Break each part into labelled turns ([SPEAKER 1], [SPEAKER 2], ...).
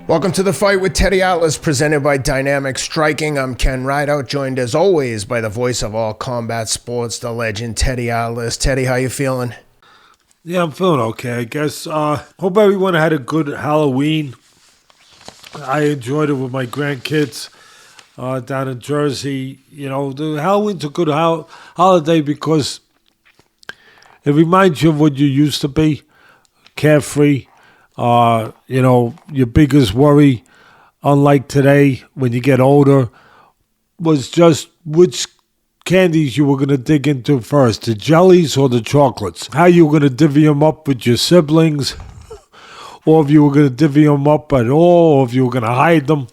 [SPEAKER 1] Welcome to The Fight with Teddy Atlas, presented by Dynamic Striking. I'm Ken Rideout, joined as always by the voice of all combat sports, the legend Teddy Atlas. Teddy, how you feeling?
[SPEAKER 2] Yeah, I'm feeling okay, I guess. Hope everyone had a good Halloween. I enjoyed it with my grandkids down in Jersey. You know, the Halloween's a good holiday because it reminds you of what you used to be, carefree. You know, your biggest worry, unlike today, when you get older, was just which candies you were going to dig into first, the jellies or the chocolates. How you were going to divvy them up with your siblings, or if you were going to divvy them up at all, or if you were going to hide them,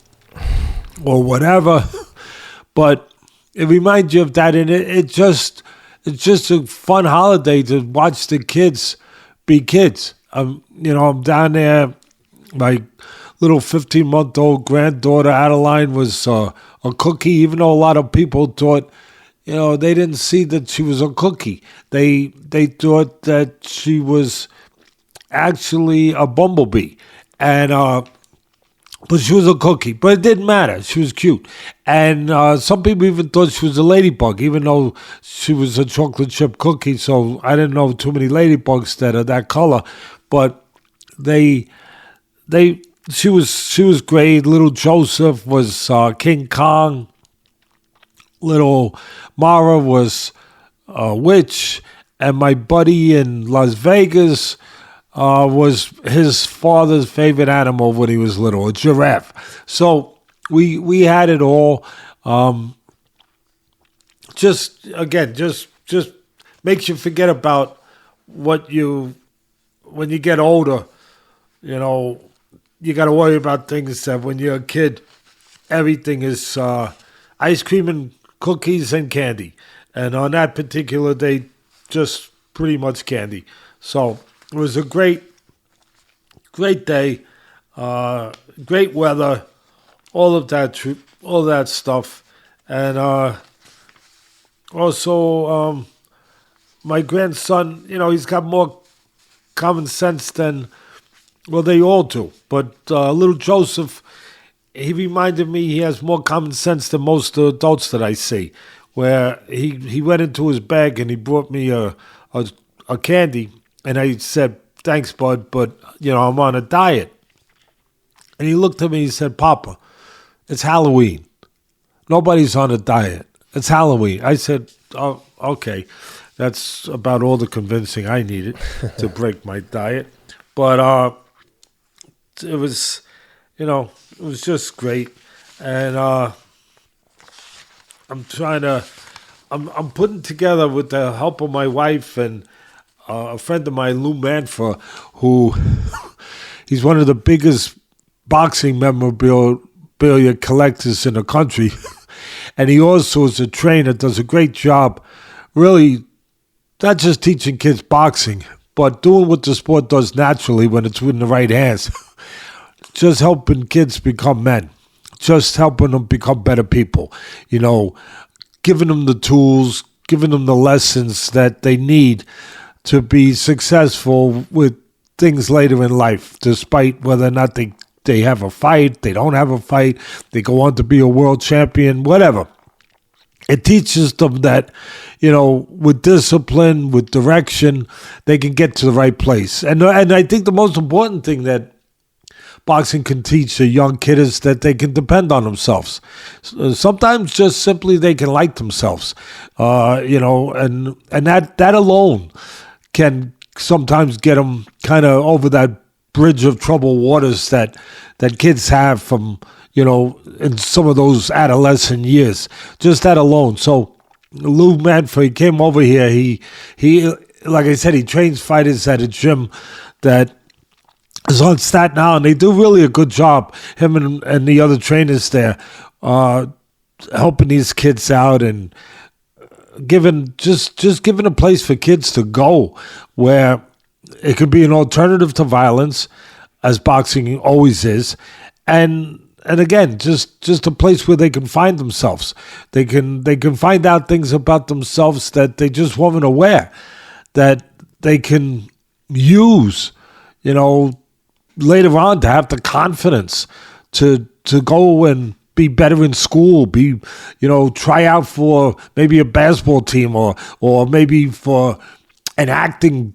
[SPEAKER 2] or whatever. But it reminds you of that, and it's just a fun holiday to watch the kids be kids. I'm down there. My little 15-month-old granddaughter, Adeline, was a cookie, even though a lot of people thought, they didn't see that she was a cookie. They thought that she was actually a bumblebee. And but she was a cookie. But it didn't matter. She was cute. And some people even thought she was a ladybug, even though she was a chocolate chip cookie. So I didn't know too many ladybugs that are that color. But she was great. Little Joseph was King Kong. Little Mara was a witch, and my buddy in Las Vegas was his father's favorite animal when he was little, a giraffe. So we had it all. Just makes you forget about when you get older, you got to worry about things that when you're a kid, everything is ice cream and cookies and candy. And on that particular day, just pretty much candy. So it was a great day, great weather, all that stuff. And also my grandson, he's got more common sense than, well, they all do. But little Joseph, he reminded me he has more common sense than most adults that I see. Where he went into his bag and he brought me a candy, and I said, "Thanks, bud, but I'm on a diet." And he looked at me and he said, "Papa, it's Halloween. Nobody's on a diet. It's Halloween." I said, "Oh, okay." That's about all the convincing I needed to break my diet. But it was, it was just great. And I'm putting together, with the help of my wife and a friend of mine, Lou Manfra, who he's one of the biggest boxing memorabilia collectors in the country. And he also is a trainer, does a great job, really, not just teaching kids boxing, but doing what the sport does naturally when it's in the right hands. Just helping kids become men. Just helping them become better people. Giving them the tools, giving them the lessons that they need to be successful with things later in life, despite whether or not they have a fight, they don't have a fight, they go on to be a world champion, whatever. It teaches them that, with discipline, with direction, they can get to the right place. And I think the most important thing that boxing can teach a young kid is that they can depend on themselves. Sometimes just simply they can like themselves, and that alone can sometimes get them kind of over that bridge of troubled waters that kids have from, in some of those adolescent years. Just that alone. So Lou Manfred came over here. He like I said, he trains fighters at a gym that is on Staten Island. They do really a good job, him and the other trainers there, helping these kids out and giving a place for kids to go where it could be an alternative to violence, as boxing always is, and again, just a place where they can find themselves. They can find out things about themselves that they just weren't aware, that they can use, later on to have the confidence to go and be better in school, try out for maybe a basketball team or maybe for an acting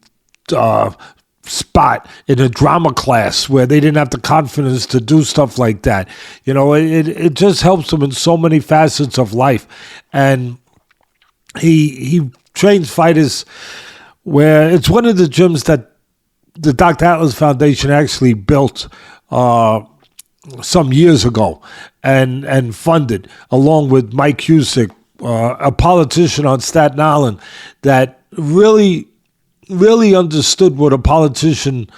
[SPEAKER 2] spot in a drama class where they didn't have the confidence to do stuff like that. It just helps them in so many facets of life. And he trains fighters where it's one of the gyms that the Dr. Atlas Foundation actually built some years ago and funded, along with Mike Cusick, a politician on Staten Island that really understood what a politician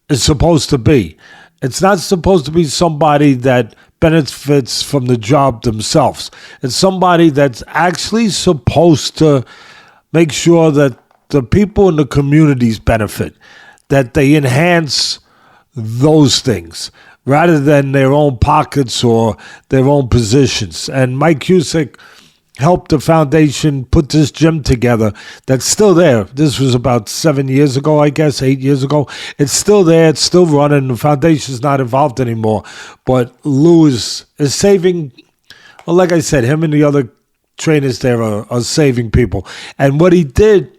[SPEAKER 2] is supposed to be. It's not supposed to be somebody that benefits from the job themselves. It's somebody that's actually supposed to make sure that the people in the communities benefit, that they enhance those things rather than their own pockets or their own positions. And Mike Cusick helped the foundation put this gym together that's still there. This was about 7 years ago, I guess, 8 years ago. It's still there. It's still running. The foundation's not involved anymore. But Lou is saving, well, like I said, him and the other trainers there are saving people. And what he did,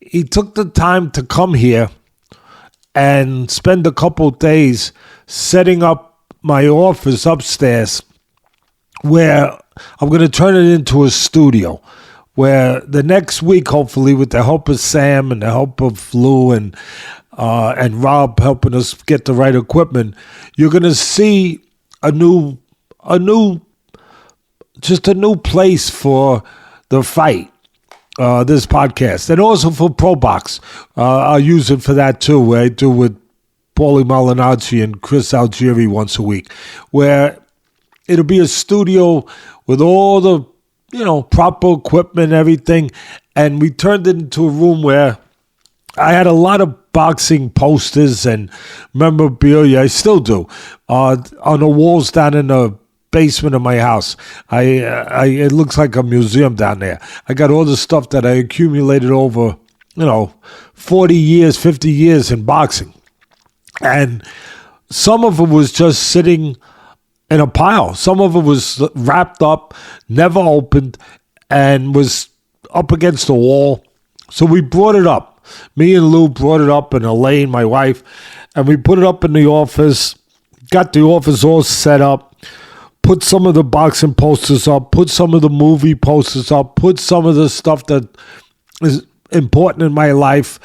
[SPEAKER 2] he took the time to come here and spend a couple days setting up my office upstairs, where I'm going to turn it into a studio, where the next week, hopefully, with the help of Sam and the help of Lou and Rob helping us get the right equipment, you're going to see a new place for the fight. This podcast, and also for Pro Box. I'll use it for that too, where I do with Paulie Malignaggi and Chris Algieri once a week, where it'll be a studio with all the, proper equipment and everything, and we turned it into a room where I had a lot of boxing posters and memorabilia. I still do, on the walls down in the basement of my house. It looks like a museum down there. I got all the stuff that I accumulated over, 40 years, 50 years in boxing. And some of it was just sitting in a pile. Some of it was wrapped up, never opened, and was up against the wall. So we brought it up. Me and Lou brought it up, and Elaine, my wife, and we put it up in the office, got the office all set up, put some of the boxing posters up, put some of the movie posters up, put some of the stuff that is important in my life,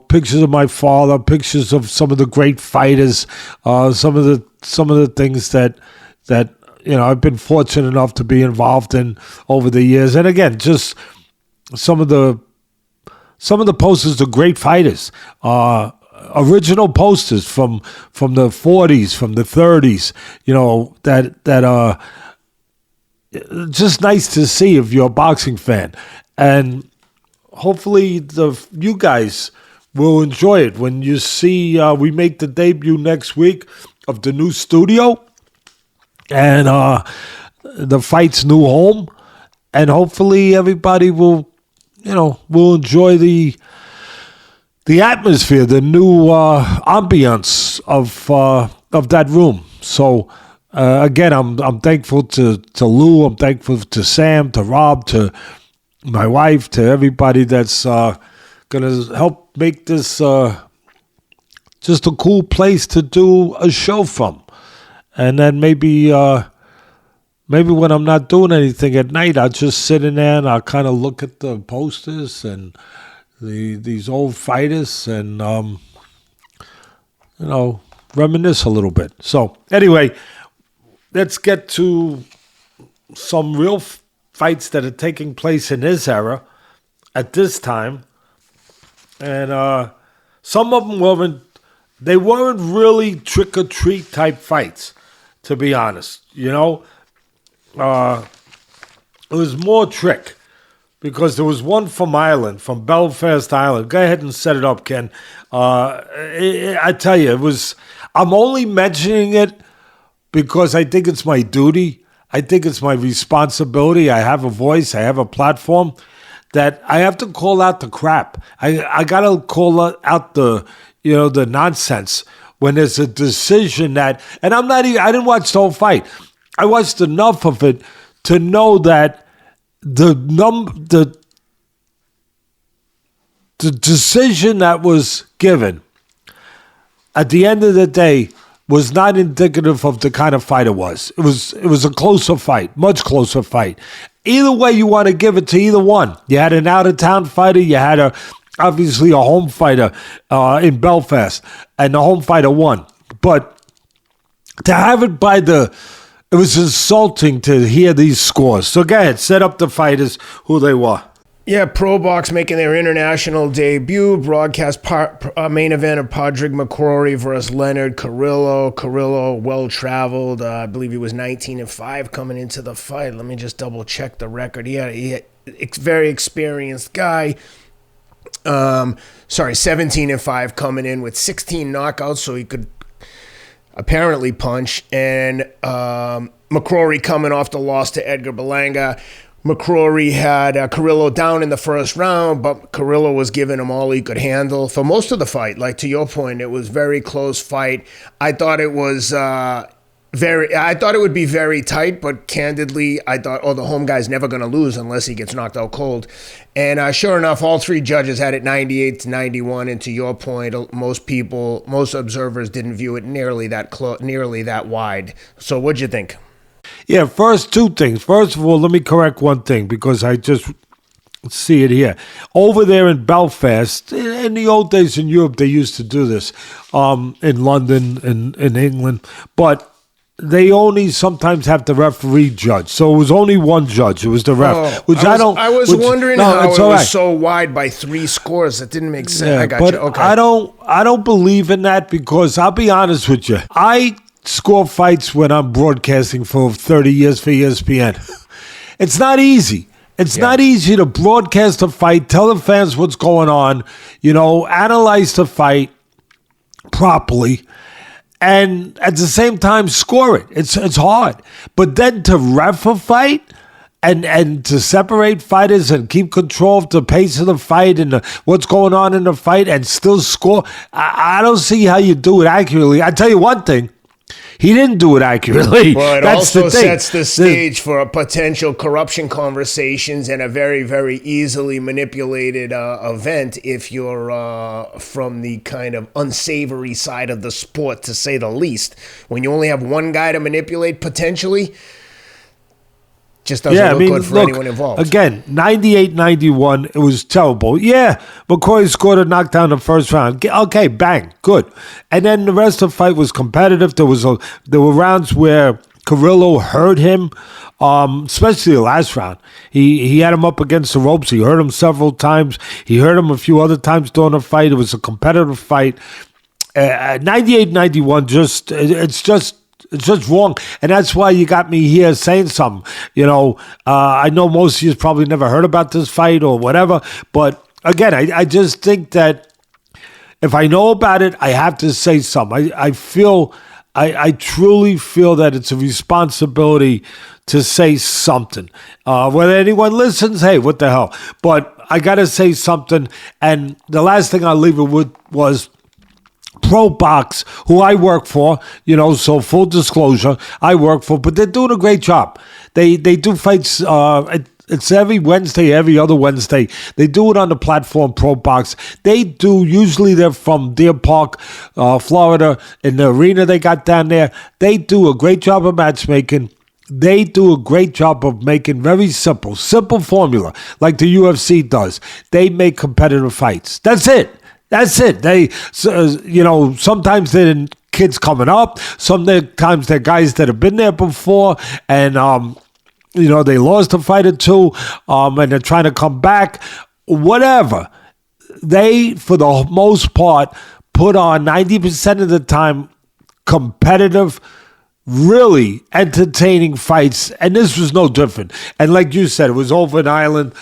[SPEAKER 2] pictures of my father, pictures of some of the great fighters, some of the things that I've been fortunate enough to be involved in over the years. And again, just some of the posters of great fighters. Original posters from the 40s, from the 30s, that are just nice to see if you're a boxing fan. And hopefully you guys will enjoy it when you see we make the debut next week of the new studio and the fight's new home. And hopefully everybody will enjoy the atmosphere, the new ambiance of that room. So again, I'm thankful to Lou. I'm thankful to Sam, to Rob, to my wife, to everybody that's gonna help make this just a cool place to do a show from. And then maybe when I'm not doing anything at night, I'll just sit in there and I'll kind of look at the posters and these old fighters and reminisce a little bit. So anyway, let's get to some real fights that are taking place in this era at this time. And some of them weren't really trick-or-treat type fights, to be honest. It was more trick. Because there was one from Ireland, from Belfast, Ireland. Go ahead and set it up, Ken. I tell you, I'm only mentioning it because I think it's my duty. I think it's my responsibility. I have a voice. I have a platform that I have to call out the crap. I got to call out the nonsense when there's a decision that, and I didn't watch the whole fight. I watched enough of it to know that the decision that was given at the end of the day was not indicative of the kind of fight it was. It was a closer fight, much closer fight. Either way you want to give it to either one. You had an out-of-town fighter, you had obviously a home fighter in Belfast, and the home fighter won. But to have it it was insulting to hear these scores. So go ahead, set up the fighters, who they were.
[SPEAKER 1] Yeah, Pro Box making their international debut. Broadcast main event of Padraig McCrory versus Leonard. Carrillo, well-traveled. I believe he was 19-5 coming into the fight. Let me just double-check the record. He had very experienced guy. 17-5 coming in with 16 knockouts, so he could apparently punch. And McCrory coming off the loss to Edgar Berlanga. McCrory had Carrillo down in the first round, but Carrillo was giving him all he could handle for most of the fight. Like, to your point, it was very close fight. I thought it was I thought it would be very tight, but candidly, I thought, the home guy's never going to lose unless he gets knocked out cold. And sure enough, all three judges had it 98-91. And to your point, most observers didn't view it nearly that wide. So what'd you think?
[SPEAKER 2] Yeah, first, two things. First of all, let me correct one thing because I just see it here. Over there in Belfast, in the old days in Europe, they used to do this, in London and in England, but they only sometimes have the referee judge. So it was only one judge. It was the ref.
[SPEAKER 1] I was wondering how it was so wide by 3 scores. That didn't make sense.
[SPEAKER 2] Yeah,
[SPEAKER 1] I got
[SPEAKER 2] but
[SPEAKER 1] you. Okay.
[SPEAKER 2] I don't believe in that because I'll be honest with you. I score fights when I'm broadcasting for 30 years for ESPN. It's not easy. It's not easy to broadcast a fight, tell the fans what's going on, analyze the fight properly, and at the same time score it. It's hard. But then to ref a fight and to separate fighters and keep control of the pace of the fight and what's going on in the fight and still score, I don't see how you do it accurately. I tell you one thing. He didn't do it accurately.
[SPEAKER 1] Well, it
[SPEAKER 2] That's
[SPEAKER 1] also
[SPEAKER 2] the thing.
[SPEAKER 1] sets the stage for a potential corruption conversations and a very, very easily manipulated event if you're from the kind of unsavory side of the sport, to say the least. When you only have one guy to manipulate potentially, just doesn't look good for anyone involved.
[SPEAKER 2] Again, 98-91, it was terrible. Yeah, McCrory scored a knockdown in the first round. Okay, bang, good. And then the rest of the fight was competitive. There were rounds where Carrillo hurt him, especially the last round. He had him up against the ropes. He hurt him several times. He hurt him a few other times during the fight. It was a competitive fight. 98-91, it's just wrong. And that's why you got me here saying something. I know most of you probably never heard about this fight or whatever. But again, I just think that if I know about it, I have to say something. I truly feel that it's a responsibility to say something. Whether anyone listens, hey, what the hell? But I got to say something. And the last thing I'll leave it with was Pro Box, who I work for, so full disclosure, I work for, but they're doing a great job. They do fights, it's every Wednesday, every other Wednesday. They do it on the platform Pro Box. Usually they're from Deer Park, Florida, in the arena they got down there. They do a great job of matchmaking. They do a great job of making very simple formula, like the UFC does. They make competitive fights. That's it. They, sometimes they're kids coming up. Sometimes they're guys that have been there before, and they lost a fight or two, and they're trying to come back. Whatever. They, for the most part, put on 90% of the time competitive, really entertaining fights, and this was no different. And like you said, it was over in Ireland.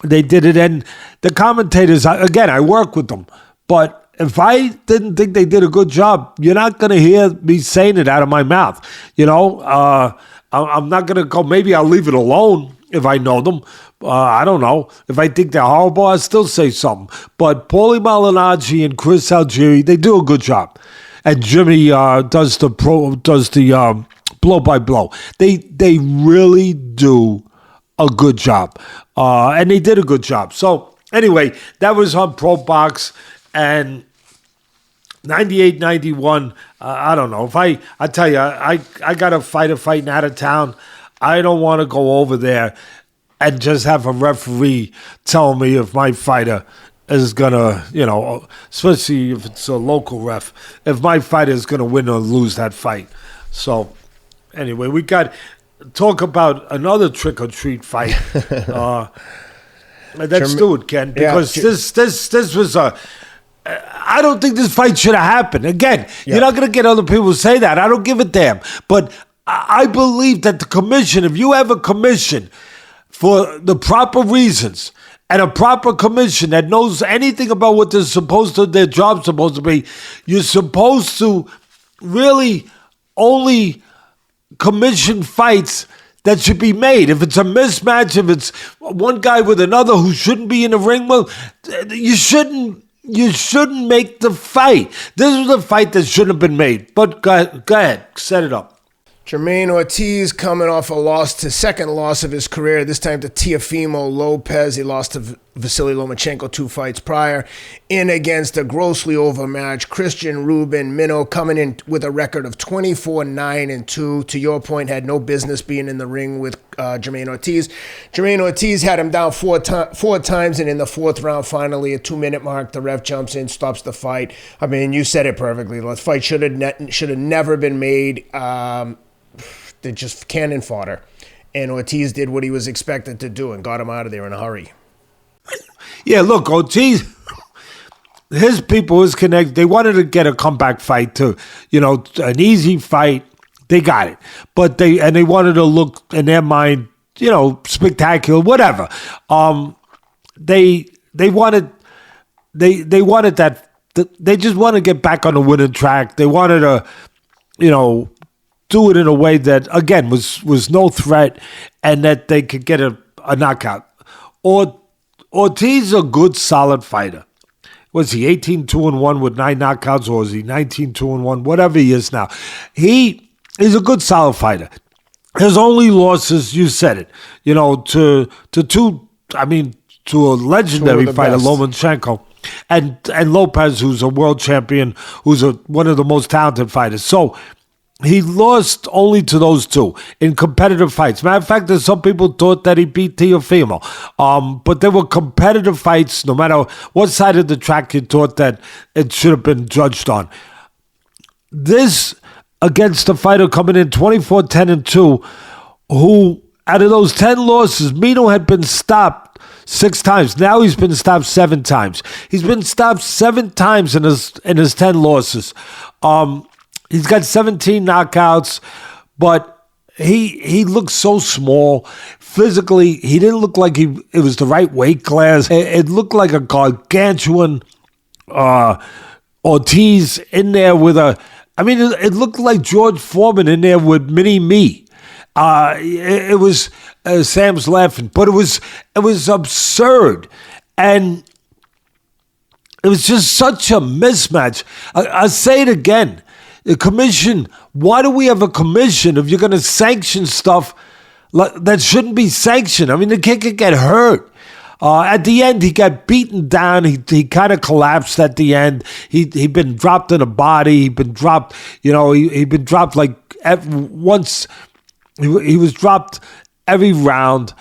[SPEAKER 2] They did it, and the commentators, again, I work with them, but if I didn't think they did a good job, you're not going to hear me saying it out of my mouth. I'm not going to go, maybe I'll leave it alone if I know them, I don't know. If I think they're horrible, I'll still say something. But Paulie Malignaggi and Chris Algieri, they do a good job. And Jimmy does the blow by blow. They really do a good job. And they did a good job. So anyway, that was on Pro Box. And 98, 91, I don't know. If I tell you, I got a fighter fighting out of town. I don't want to go over there and just have a referee tell me if my fighter is going to, especially if it's a local ref, if my fighter is going to win or lose that fight. So anyway, we got talk about another trick-or-treat fight. Let's do it, Ken, because this was a... I don't think this fight should have happened. Again, you're not going to get other people to say that. I don't give a damn. But I believe that the commission, if you have a commission for the proper reasons and a proper commission that knows anything about what their job's supposed to be, you're supposed to really only commission fights that should be made. If it's a mismatch, if it's one guy with another who shouldn't be in the ring, well, you shouldn't make the fight. This was a fight that shouldn't have been made. But go ahead, set it up.
[SPEAKER 1] Jamaine Ortiz coming off second loss of his career, this time to Teofimo Lopez. He lost to Vasily Lomachenko 2 fights prior. In against a grossly overmatched Cristian Rubin. Mino coming in with a record of 24-9-2. To your point, had no business being in the ring with Jamaine Ortiz. Jamaine Ortiz had him down four times, and in the 4th round, finally, a 2-minute mark, the ref jumps in, stops the fight. I mean, you said it perfectly. The fight should have never been made. They're just cannon fodder. And Ortiz did what he was expected to do and got him out of there in a hurry.
[SPEAKER 2] Yeah, look, Ortiz, his people, his connect, they wanted to get a comeback fight too. An easy fight. They got it. But they wanted to look, in their mind, spectacular, whatever. They wanted that. They just want to get back on the winning track. They wanted to, do it in a way that, again, was no threat and that they could get a knockout. Ortiz is a good, solid fighter. Was he 18-2-1 with 9 knockouts, or is he 19-2-1? Whatever he is now. He's a good, solid fighter. His only losses, you said it, to a legendary fighter, Lomachenko, and Lopez, who's a world champion, who's one of the most talented fighters. So he lost only to those 2 in competitive fights. Matter of fact, there's some people thought that he beat Teofimo. But they were competitive fights, no matter what side of the track you thought that it should have been judged on. This against a fighter coming in 24-10-2, who out of those 10 losses, Mino had been stopped 6 times. Now he's been stopped 7 times. He's been stopped 7 times in his 10 losses. He's got 17 knockouts, but he looks so small. Physically, he didn't look like it was the right weight class. It looked like a gargantuan Ortiz in there with it looked like George Foreman in there with mini-me. It was, Sam's laughing, but it was absurd. And it was just such a mismatch. I'll say it again. The commission, why do we have a commission if you're going to sanction stuff that shouldn't be sanctioned? I mean, the kid could get hurt. At the end, he got beaten down. He kind of collapsed at the end. He'd been dropped in a body. He'd been dropped, he'd been dropped like once. He was dropped every round.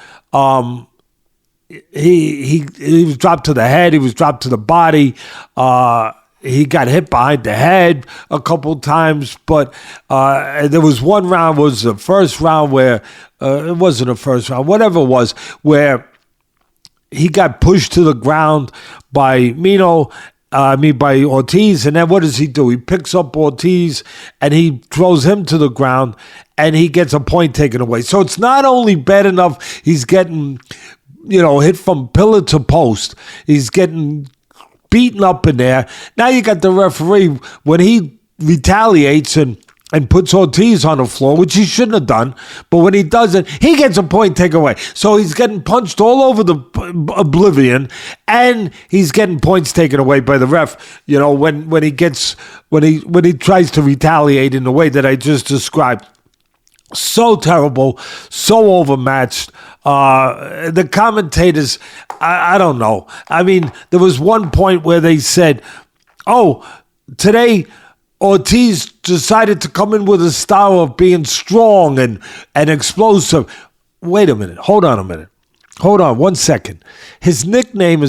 [SPEAKER 2] He was dropped to the head. He was dropped to the body. He got hit behind the head a couple times, but there was one round, was the first round where, it wasn't the first round, whatever it was, where he got pushed to the ground by by Ortiz, and then what does he do? He picks up Ortiz, and he throws him to the ground, and he gets a point taken away. So it's not only bad enough he's getting, hit from pillar to post, he's getting beaten up in there. Now you got the referee, when he retaliates and and puts Ortiz on the floor, which he shouldn't have done. But when he does it, he gets a point taken away. So he's getting punched all over the oblivion, and he's getting points taken away by the ref. You know, when he tries to retaliate in the way that I just described. So terrible, so overmatched. The commentators, I don't know. I mean, there was one point where they said, "Oh, today Ortiz decided to come in with a style of being strong and explosive." Wait a minute. Hold on a minute. Hold on 1 second. His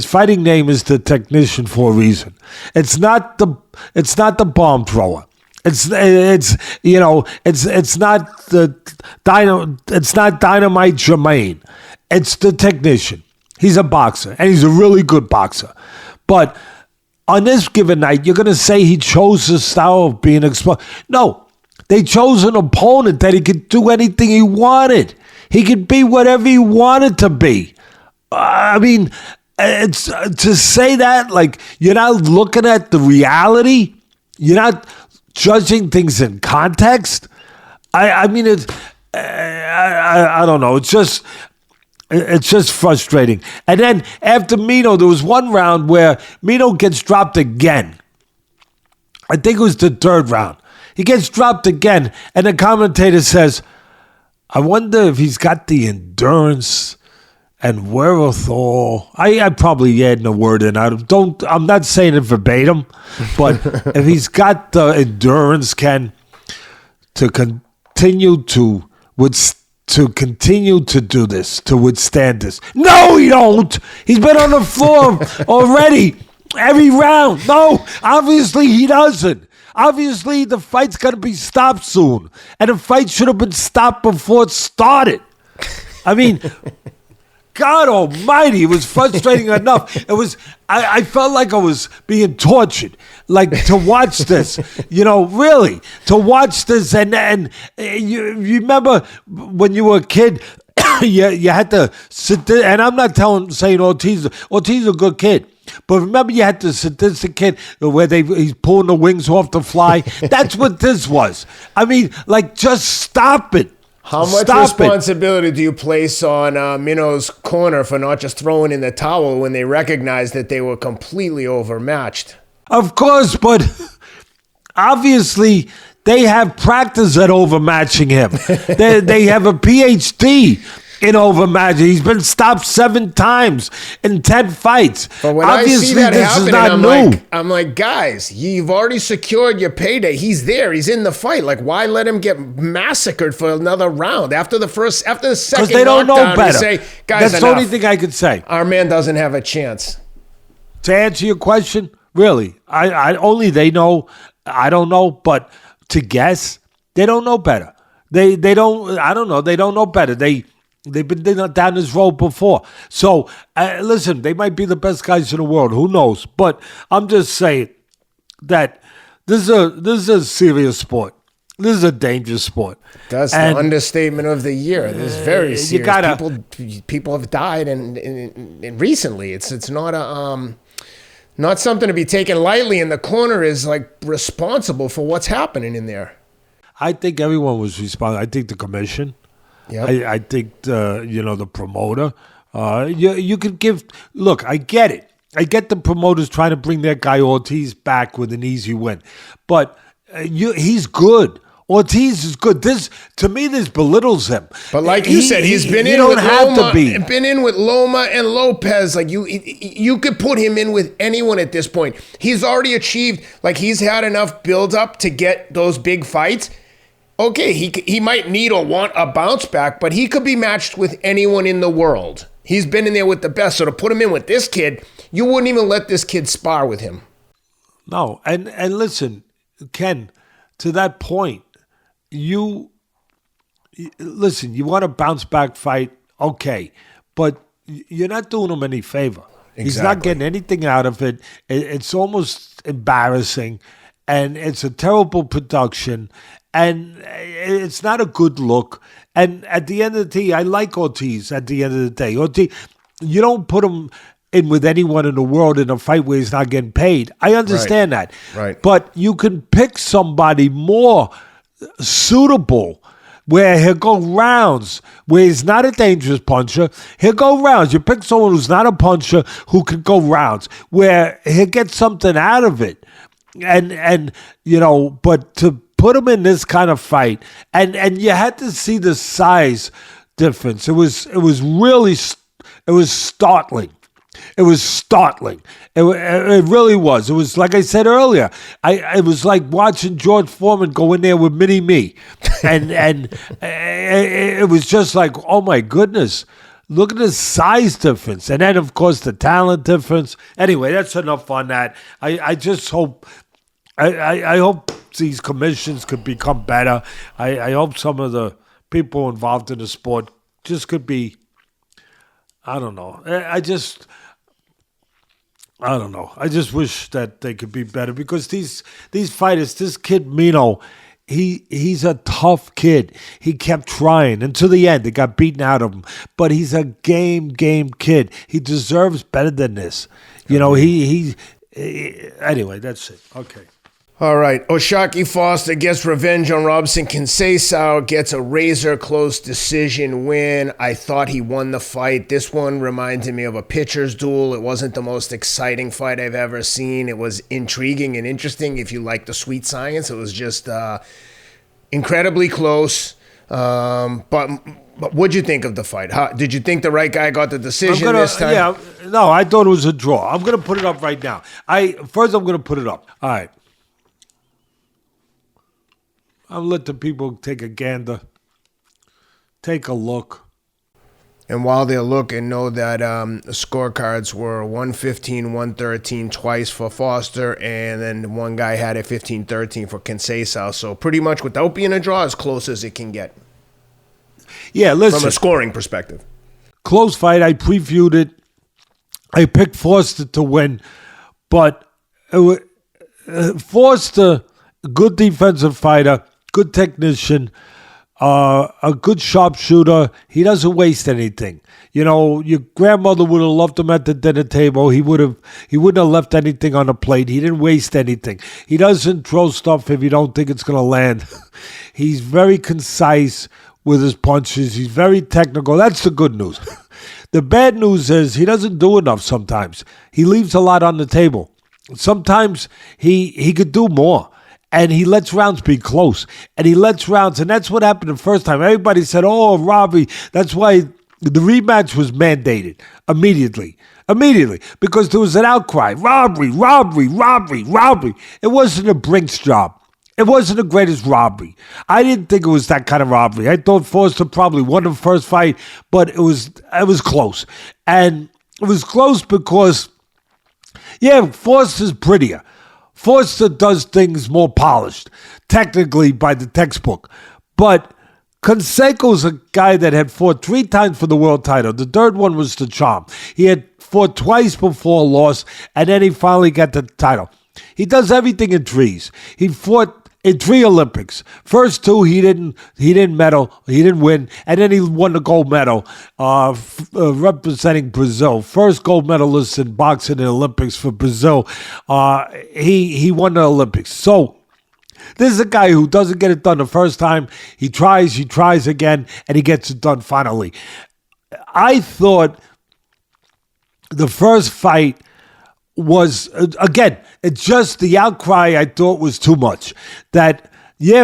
[SPEAKER 2] fighting name is the Technician for a reason. It's not the bomb thrower. It's not Dynamite Jamaine. It's the Technician. He's a boxer, and he's a really good boxer. But on this given night, you're going to say he chose the style of being explosive. No, they chose an opponent that he could do anything he wanted. He could be whatever he wanted to be. I mean, it's to say that, like, you're not looking at the reality. You're not judging things in context. I mean, I don't know. It's just frustrating. And then after Mino, there was one round where Mino gets dropped again. I think it was the third round. He gets dropped again, and the commentator says, "I wonder if he's got the endurance and wherewithal." I probably adding a word in. I'm not saying it verbatim, but if he's got the endurance, Ken, to continue to do this, to withstand this. No, he don't. He's been on the floor already every round. No, obviously he doesn't. Obviously the fight's got to be stopped soon. And the fight should have been stopped before it started. I mean, God almighty, it was frustrating enough. It was, I felt like I was being tortured, like to watch this, really, to watch this. And you remember when you were a kid, you had to sit there, and I'm not saying Ortiz is a good kid. But remember, you had to sadistic where he's pulling the wings off the fly. That's what this was. I mean, like, just stop it.
[SPEAKER 1] How much responsibility do you place on Mino's corner for not just throwing in the towel when they recognized that they were completely overmatched?
[SPEAKER 2] Of course, but obviously they have practice at overmatching him. They have a PhD in overmatching. He's been stopped 7 times in 10 fights.
[SPEAKER 1] But when
[SPEAKER 2] obviously,
[SPEAKER 1] I see that
[SPEAKER 2] this
[SPEAKER 1] happening,
[SPEAKER 2] is not new.
[SPEAKER 1] I'm like, guys, you've already secured your payday. He's there. He's in the fight. Like, why let him get massacred for another round? After the second
[SPEAKER 2] because they don't know better.
[SPEAKER 1] You say, guys,
[SPEAKER 2] that's the only thing I could say.
[SPEAKER 1] Our man doesn't have a chance.
[SPEAKER 2] To answer your question, really, I only they know. I don't know, but to guess, they don't know better. They don't. I don't know. They don't know better. They've been down this road before. So, listen, they might be the best guys in the world. Who knows? But I'm just saying that this is a serious sport. This is a dangerous sport.
[SPEAKER 1] That's the understatement of the year. This is very serious. People have died, and recently, it's not something to be taken lightly. And the corner is like responsible for what's happening in there.
[SPEAKER 2] I think everyone was responsible. I think the commission. Yep. I think the promoter. You could give. Look, I get it. I get the promoters trying to bring their guy Ortiz back with an easy win, but he's good. Ortiz is good. This belittles him.
[SPEAKER 1] But like you said, he's been in with Loma and Lopez. Like you could put him in with anyone at this point. He's already achieved. Like he's had enough build up to get those big fights. Okay, he might need or want a bounce back, but he could be matched with anyone in the world. He's been in there with the best. So to put him in with this kid, you wouldn't even let this kid spar with him.
[SPEAKER 2] No, and listen, Ken, to that point, you want a bounce back fight, okay, but you're not doing him any favor. Exactly. He's not getting anything out of it. It's almost embarrassing, and it's a terrible production. And it's not a good look. And at the end of the day, I like Ortiz at the end of the day. Ortiz, you don't put him in with anyone in the world in a fight where he's not getting paid. I understand that.
[SPEAKER 1] Right.
[SPEAKER 2] But you can pick somebody more suitable, where he'll go rounds, where he's not a dangerous puncher. He'll go rounds. You pick someone who's not a puncher who can go rounds, where he'll get something out of it. And but to put him in this kind of fight, and you had to see the size difference. It was really startling. It was startling. It really was. It was like I said earlier. It was like watching George Foreman go in there with Mini Me, and it was just like, oh my goodness, look at the size difference, and then of course the talent difference. Anyway, that's enough on that. I just hope. I hope these commissions could become better. I hope some of the people involved in the sport just could be. I don't know. I don't know. I just wish that they could be better, because these fighters, this kid Mino, he's a tough kid. He kept trying, and to the end, it got beaten out of him. But he's a game kid. He deserves better than this. Anyway, that's it. Okay.
[SPEAKER 1] All right, O'Shaquie Foster gets revenge on Robson. Conceicao gets a razor-close decision win. I thought he won the fight. This one reminded me of a pitcher's duel. It wasn't the most exciting fight I've ever seen. It was intriguing and interesting if you like the sweet science. It was just incredibly close. But what'd you think of the fight? Did you think the right guy got the decision this time?
[SPEAKER 2] Yeah, no, I thought it was a draw. I'm going to put it up right now. First, I'm going to put it up. All right. I'll let the people take a gander, take a look.
[SPEAKER 1] And while they're looking, know that the scorecards were 115, 113 twice for Foster, and then one guy had a 15-13 for Conceicao. So pretty much without being a draw, as close as it can get.
[SPEAKER 2] Yeah, listen.
[SPEAKER 1] From a scoring perspective.
[SPEAKER 2] Close fight. I previewed it. I picked Foster to win, but Foster, good defensive fighter, good technician, a good sharpshooter. He doesn't waste anything. Your grandmother would have loved him at the dinner table. He wouldn't have left anything on the plate. He didn't waste anything. He doesn't throw stuff if you don't think it's going to land. He's very concise with his punches. He's very technical. That's the good news. The bad news is he doesn't do enough sometimes. He leaves a lot on the table. Sometimes he could do more. And he lets rounds be close. And that's what happened the first time. Everybody said, oh, robbery. That's why the rematch was mandated immediately. Because there was an outcry. Robbery. It wasn't a Brinks job. It wasn't the greatest robbery. I didn't think it was that kind of robbery. I thought Foster probably won the first fight, but it was close. And it was close because, Foster's prettier. Foster does things more polished, technically by the textbook. But Conceicao's a guy that had fought 3 times for the world title. The third one was the charm. He had fought twice before a loss, and then he finally got the title. He does everything in threes. He fought in 3 Olympics. First 2, he didn't medal, he didn't win, and then he won the gold medal representing Brazil. First gold medalist in boxing in the Olympics for Brazil. He won the Olympics. So this is a guy who doesn't get it done the first time. He tries again, and he gets it done finally. I thought the first fight was, again, it's just the outcry I thought was too much. That,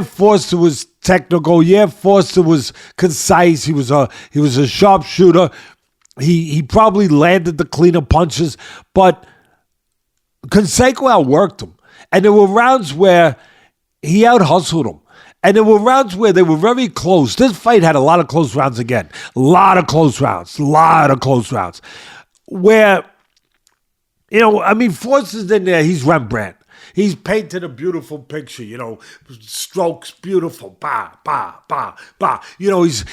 [SPEAKER 2] Foster was technical. Foster was concise. He was a sharpshooter. He probably landed the cleaner punches, but Conceicao outworked him. And there were rounds where he out-hustled him. And there were rounds where they were very close. This fight had a lot of close rounds again. A lot of close rounds. Where, Foster's in there, he's Rembrandt. He's painted a beautiful picture, strokes beautiful,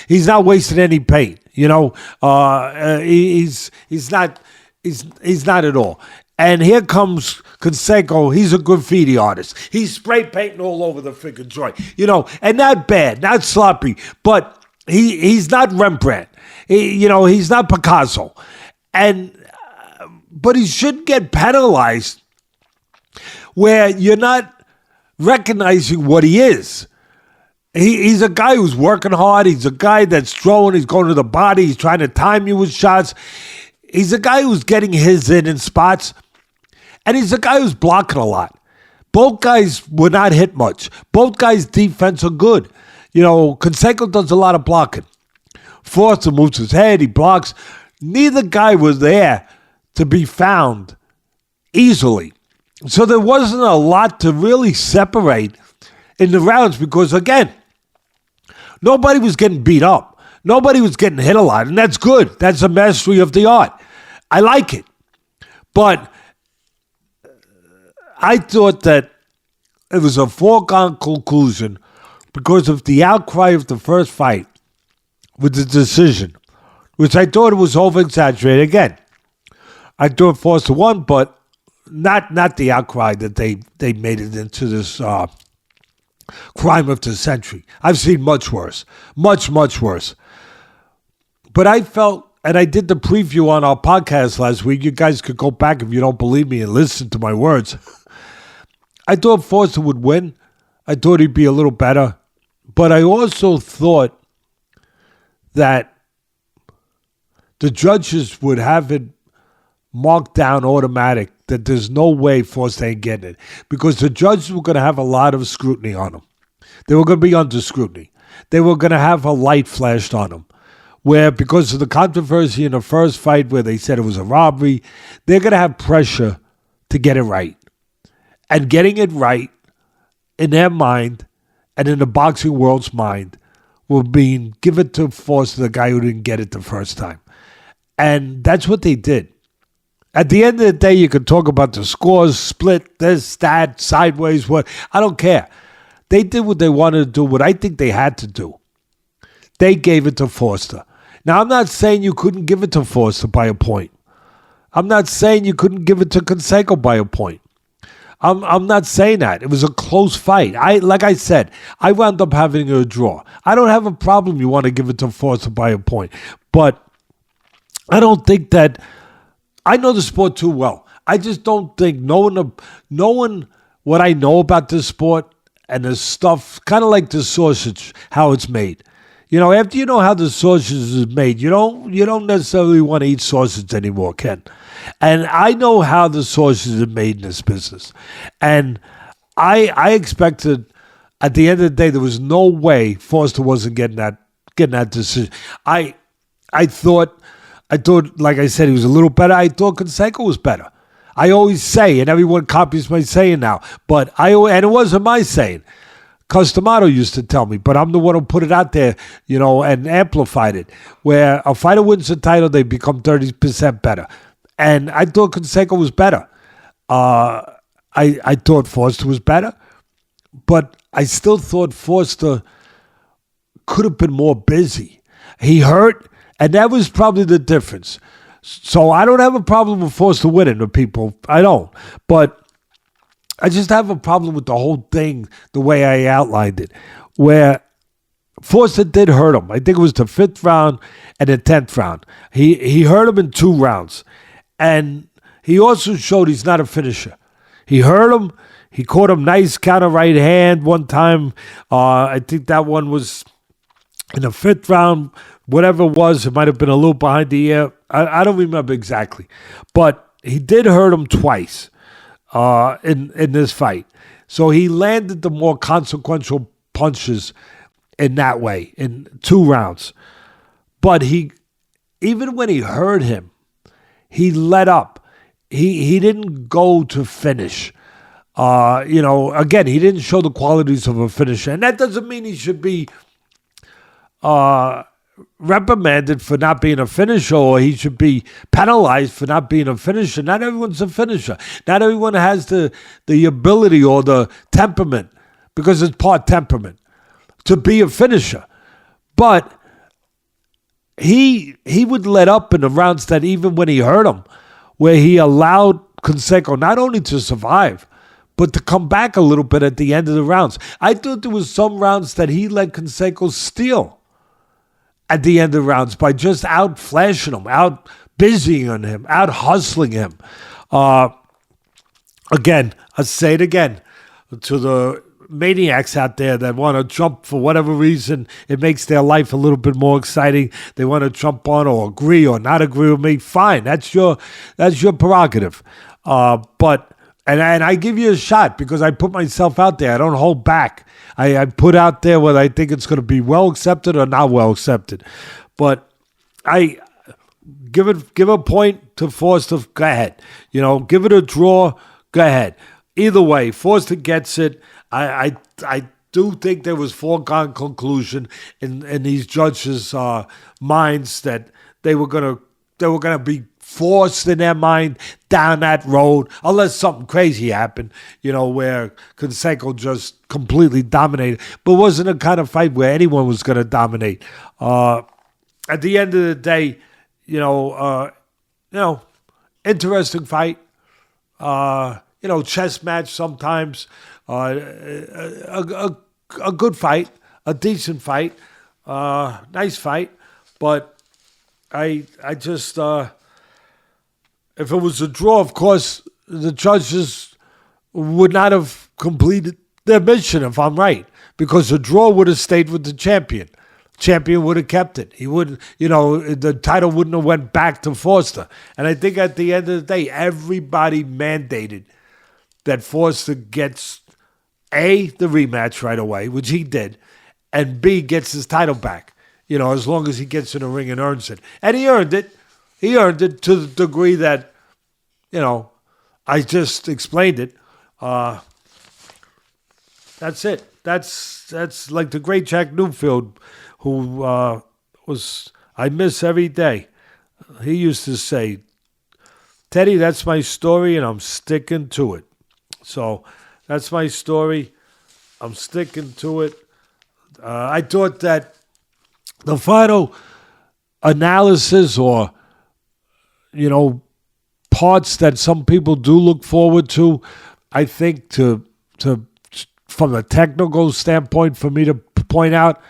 [SPEAKER 2] he's not wasting any paint, he's not at all. And here comes Conceicao. He's a graffiti artist. He's spray painting all over the freaking joint, and not bad, not sloppy, but he's not Rembrandt. He's not Picasso. But he shouldn't get penalized where you're not recognizing what he is. He's a guy who's working hard. He's a guy that's throwing. He's going to the body. He's trying to time you with shots. He's a guy who's getting his in spots. And he's a guy who's blocking a lot. Both guys were not hit much. Both guys' defense are good. Conceicao does a lot of blocking. Foster moves his head. He blocks. Neither guy was there to be found easily. So there wasn't a lot to really separate in the rounds because, again, nobody was getting beat up. Nobody was getting hit a lot, and that's good. That's a mastery of the art. I like it. But I thought that it was a foregone conclusion because of the outcry of the first fight with the decision, which I thought it was over-exaggerated. Again, I thought Foster won, but not the outcry that they made it into this crime of the century. I've seen much worse. Much, much worse. But I felt, and I did the preview on our podcast last week. You guys could go back if you don't believe me and listen to my words. I thought Foster would win. I thought he'd be a little better. But I also thought that the judges would have it marked down automatic that there's no way Foster ain't getting it. Because the judges were going to have a lot of scrutiny on him. They were going to be under scrutiny. They were going to have a light flashed on him. Where, because of the controversy in the first fight where they said it was a robbery, they're going to have pressure to get it right. And getting it right in their mind and in the boxing world's mind will mean give it to Foster, the guy who didn't get it the first time. And that's what they did. At the end of the day, you can talk about the scores, split, this, that, sideways, what. I don't care. They did what they wanted to do, what I think they had to do. They gave it to Foster. Now, I'm not saying you couldn't give it to Foster by a point. I'm not saying you couldn't give it to Conceicao by a point. I'm not saying that. It was a close fight. Like I said, I wound up having a draw. I don't have a problem you want to give it to Foster by a point. But I don't think that... I know the sport too well. I just don't think knowing what I know about this sport and the stuff, kind of like the sausage, how it's made. After you know how the sausage is made, you don't necessarily want to eat sausage anymore, Ken. And I know how the sausage is made in this business. And I expected, at the end of the day, there was no way Foster wasn't getting that decision. I thought, like I said, he was a little better. I thought Conceicao was better. I always say, and everyone copies my saying now, and it wasn't my saying. Customato used to tell me, but I'm the one who put it out there, and amplified it. Where a fighter wins the title, they become 30% better. And I thought Conceicao was better. I thought Foster was better, but I still thought Foster could have been more busy. He hurt, and that was probably the difference. So I don't have a problem with Foster winning, the people. I don't. But I just have a problem with the whole thing, the way I outlined it, where Foster did hurt him. I think it was the 5th round and the 10th round. He hurt him in 2 rounds. And he also showed he's not a finisher. He hurt him. He caught him nice counter right hand one time. I think that one was in the 5th round, whatever it was. It might have been a little behind the ear. I don't remember exactly. But he did hurt him twice in this fight. So he landed the more consequential punches in that way, in 2 rounds. But even when he hurt him, he let up. He didn't go to finish. Again, he didn't show the qualities of a finisher. And that doesn't mean he should be reprimanded for not being a finisher, or he should be penalized for not being a finisher. Not everyone's a finisher. Not everyone has the ability or the temperament, because it's part temperament, to be a finisher. But he would let up in the rounds that even when he hurt him, where he allowed Conceicao not only to survive, but to come back a little bit at the end of the rounds. I thought there was some rounds that he let Conceicao steal at the end of the rounds by just out flashing him, out busying him, out hustling him. Again, I'll say it again to the maniacs out there that want to jump for whatever reason. It makes their life a little bit more exciting. They want to jump on or agree or not agree with me. Fine, that's your prerogative. But I give you a shot because I put myself out there. I don't hold back. I put out there whether I think it's going to be well accepted or not well accepted. But I give a point to Foster. Go ahead. Give it a draw. Go ahead. Either way, Foster gets it. I do think there was foregone conclusion in these judges' minds that they were gonna be forced in their mind down that road unless something crazy happened, where Conceicao just completely dominated. But it wasn't a kind of fight where anyone was going to dominate. At the end of the day, interesting fight. Chess match sometimes. A good fight, a decent fight, nice fight. But I just, if it was a draw, of course, the judges would not have completed their mission, if I'm right, because the draw would have stayed with the champion. Champion would have kept it. He would, the title wouldn't have went back to Foster. And I think at the end of the day, everybody mandated that Foster gets A, the rematch right away, which he did, and B, gets his title back, as long as he gets in the ring and earns it. And he earned it. He earned it to the degree that, I just explained it. That's it. That's like the great Jack Newfield, who I miss every day. He used to say, Teddy, that's my story, and I'm sticking to it. So that's my story. I'm sticking to it. I thought that the final analysis or, parts that some people do look forward to, I think to from a technical standpoint for me to point out,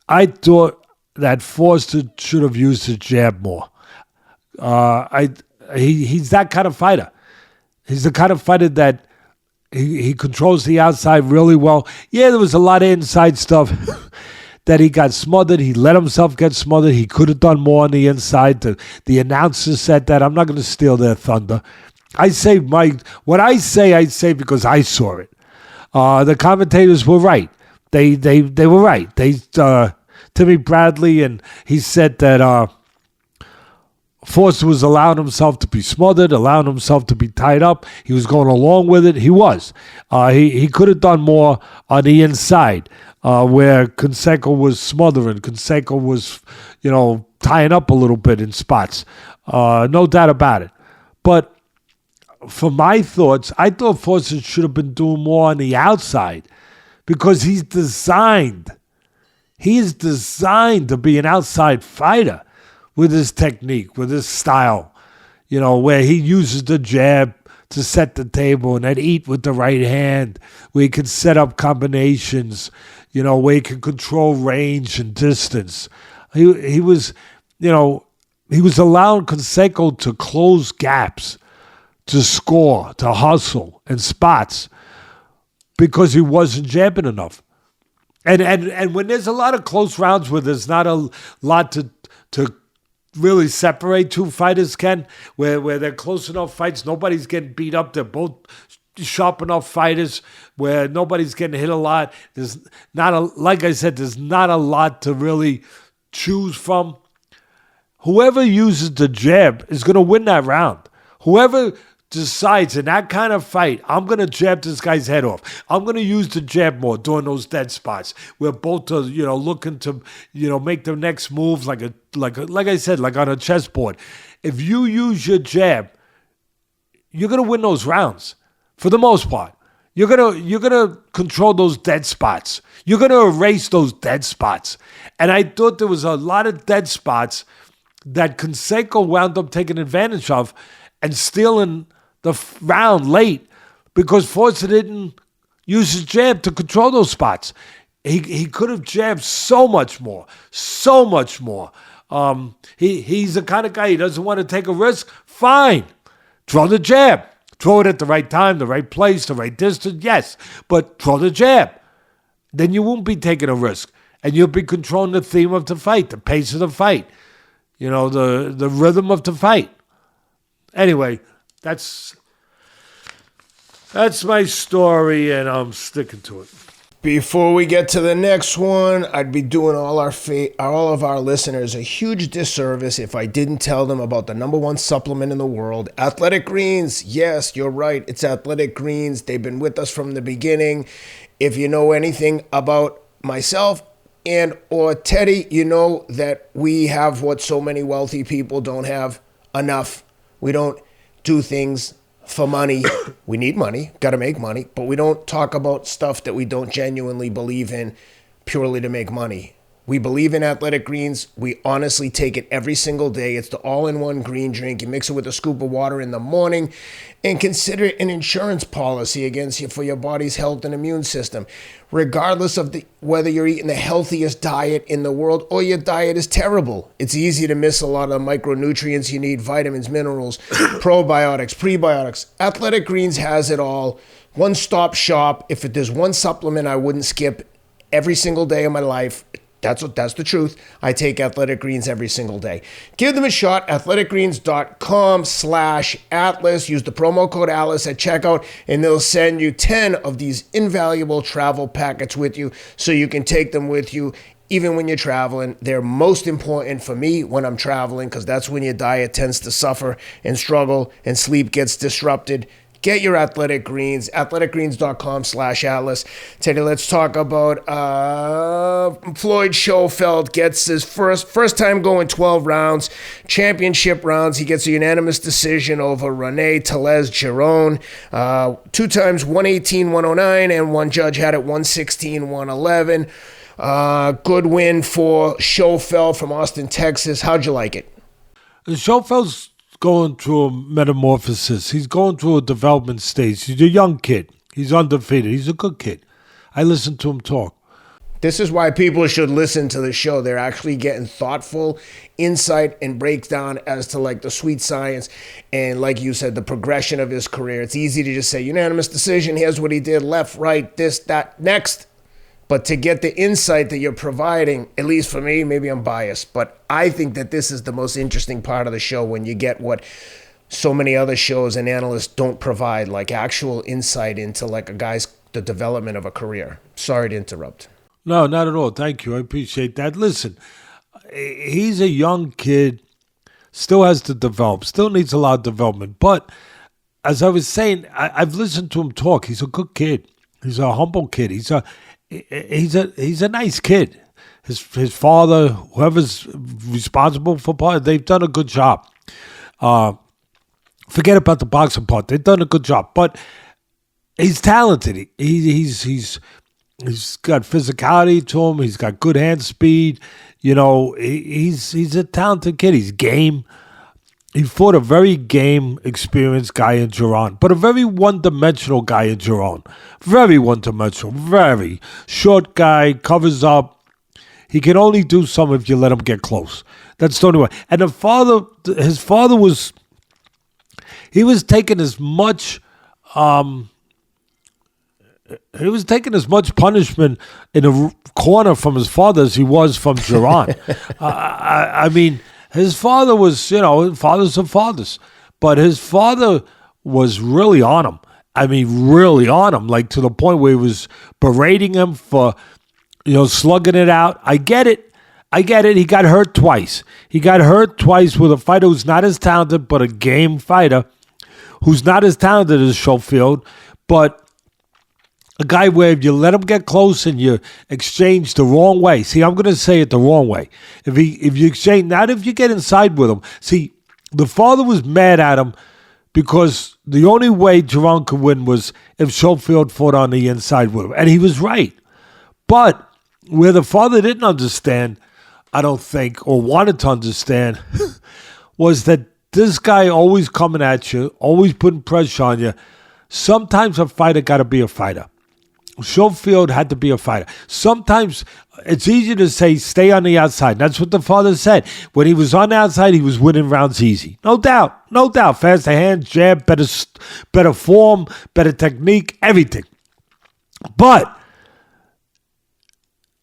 [SPEAKER 2] I thought that Foster should have used his jab more. He's that kind of fighter. He's the kind of fighter that he controls the outside really well. Yeah, there was a lot of inside stuff that he got smothered. He let himself get smothered. He could have done more on the inside. The announcers said that. I'm not going to steal their thunder. What I say because I saw it. The commentators were right. They were right. Timmy Bradley, and he said that Foster was allowing himself to be smothered, allowing himself to be tied up. He was going along with it. He was. He could have done more on the inside, where Conceicao was smothering. Conceicao was, tying up a little bit in spots. No doubt about it. But for my thoughts, I thought Foster should have been doing more on the outside because he's designed to be an outside fighter with his technique, with his style, where he uses the jab to set the table and then eat with the right hand, where he can set up combinations, where he can control range and distance. He was allowing Conceicao to close gaps, to score, to hustle in spots because he wasn't jabbing enough. And when there's a lot of close rounds where there's not a lot to really separate two fighters, Ken, where they're close enough fights, nobody's getting beat up, they're both sharp enough fighters where nobody's getting hit a lot. There's like I said, there's not a lot to really choose from. Whoever uses the jab is going to win that round. Whoever decides in that kind of fight, I'm going to jab this guy's head off. I'm going to use the jab more during those dead spots where both are, looking to, make their next moves like I said, like on a chessboard. If you use your jab, you're going to win those rounds for the most part. You're gonna control those dead spots. You're going to erase those dead spots. And I thought there was a lot of dead spots that Conceicao wound up taking advantage of and stealing the round late because Foster didn't use his jab to control those spots. He could have jabbed so much more. He's the kind of guy, he doesn't want to take a risk. Fine. Throw the jab. Throw it at the right time, the right place, the right distance, yes. But throw the jab. Then you won't be taking a risk. And you'll be controlling the theme of the fight, the pace of the fight, the rhythm of the fight. Anyway, that's my story, and I'm sticking to it.
[SPEAKER 1] Before we get to the next one, I'd be doing all of our listeners a huge disservice if I didn't tell them about the number one supplement in the world, Athletic Greens. Yes, you're right. It's Athletic Greens. They've been with us from the beginning. If you know anything about myself and or Teddy, you know that we have what so many wealthy people don't have: enough. We don't do things for money. We need money, got to make money, but we don't talk about stuff that we don't genuinely believe in purely to make money. We believe in Athletic Greens. We honestly take it every single day. It's the all-in-one green drink. You mix it with a scoop of water in the morning and consider it an insurance policy for your body's health and immune system. Regardless of whether you're eating the healthiest diet in the world or your diet is terrible, it's easy to miss a lot of the micronutrients you need: vitamins, minerals, probiotics, prebiotics. Athletic Greens has it all. One-stop shop. If there's one supplement I wouldn't skip every single day of my life, that's the truth. I take Athletic Greens every single day. Give them a shot. athleticgreens.com/Atlas. Use the promo code Atlas at checkout, and they'll send you 10 of these invaluable travel packets with you, so you can take them with you even when you're traveling. They're most important for me when I'm traveling, because that's when your diet tends to suffer and struggle and sleep gets disrupted. Get your Athletic Greens, athleticgreens.com/Atlas. Teddy, let's talk about Floyd Schofield. Gets his first time going 12 rounds, championship rounds. He gets a unanimous decision over Rene, Tellez Giron. 2 times 118-109, and one judge had it 116-111. Good win for Schofield from Austin, Texas. How'd you like it?
[SPEAKER 2] Schofield's going through a metamorphosis. He's going through a development stage. He's a young kid. He's undefeated. He's a good kid. I listen to him talk.
[SPEAKER 1] This is why people should listen to the show. They're actually getting thoughtful insight and breakdown as to the sweet science and, like you said, the progression of his career. It's easy to just say unanimous decision. Here's what he did: left, right, this, that, next. But to get the insight that you're providing, at least for me, maybe I'm biased, but I think that this is the most interesting part of the show, when you get what so many other shows and analysts don't provide, like actual insight into the development of a career. Sorry to interrupt.
[SPEAKER 2] No, not at all. Thank you. I appreciate that. Listen, he's a young kid, still has to develop, still needs a lot of development. But as I was saying, I've listened to him talk. He's a good kid. He's a humble kid. He's a nice kid. His father, whoever's responsible for part, they've done a good job. Forget about the boxing part. They've done a good job. But he's talented. He's got physicality to him. He's got good hand speed. He's a talented kid. He's game. He fought a very game, experienced guy in Jaron, but a very one-dimensional guy in Jaron. Very one-dimensional, very short guy, covers up. He can only do something if you let him get close. That's the only way. And his father was taking as much punishment in a corner from his father as he was from Jaron. I mean, his father was, fathers are fathers. But his father was really on him. I mean, really on him, to the point where he was berating him for, slugging it out. I get it. He got hurt twice. He got hurt twice with a fighter who's not as talented, but a game fighter who's not as talented as Schofield, but a guy where if you let him get close and you exchange the wrong way. See, I'm going to say it the wrong way. If you exchange, not if you get inside with him. See, the father was mad at him because the only way Jaron could win was if Schofield fought on the inside with him. And he was right. But where the father didn't understand, I don't think, or wanted to understand, was that this guy always coming at you, always putting pressure on you. Sometimes a fighter got to be a fighter. Schofield had to be a fighter. Sometimes it's easy to say stay on the outside. That's what the father said. When he was on the outside, he was winning rounds easy. No doubt. Faster hands, jab, better form, better technique, everything. But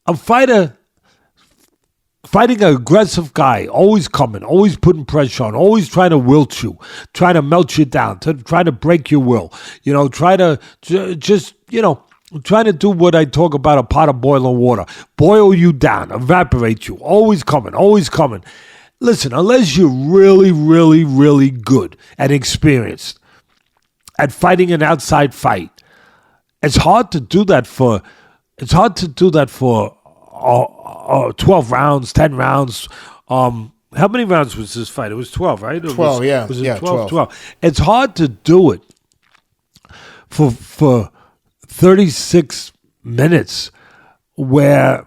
[SPEAKER 2] a fighter fighting an aggressive guy, always coming, always putting pressure on, always trying to wilt you, trying to melt you down, try to break your will, try to just, trying to do what I talk about, a pot of boiling water, boil you down, evaporate you, always coming, always coming. Listen, unless you're really, really, really good and experienced at fighting an outside fight, it's hard to do that for 12 rounds, 10 rounds. How many rounds was this fight? It was 12, right?
[SPEAKER 1] 12, yeah.
[SPEAKER 2] Was it
[SPEAKER 1] yeah,
[SPEAKER 2] 12? It's hard to do it for 36 minutes where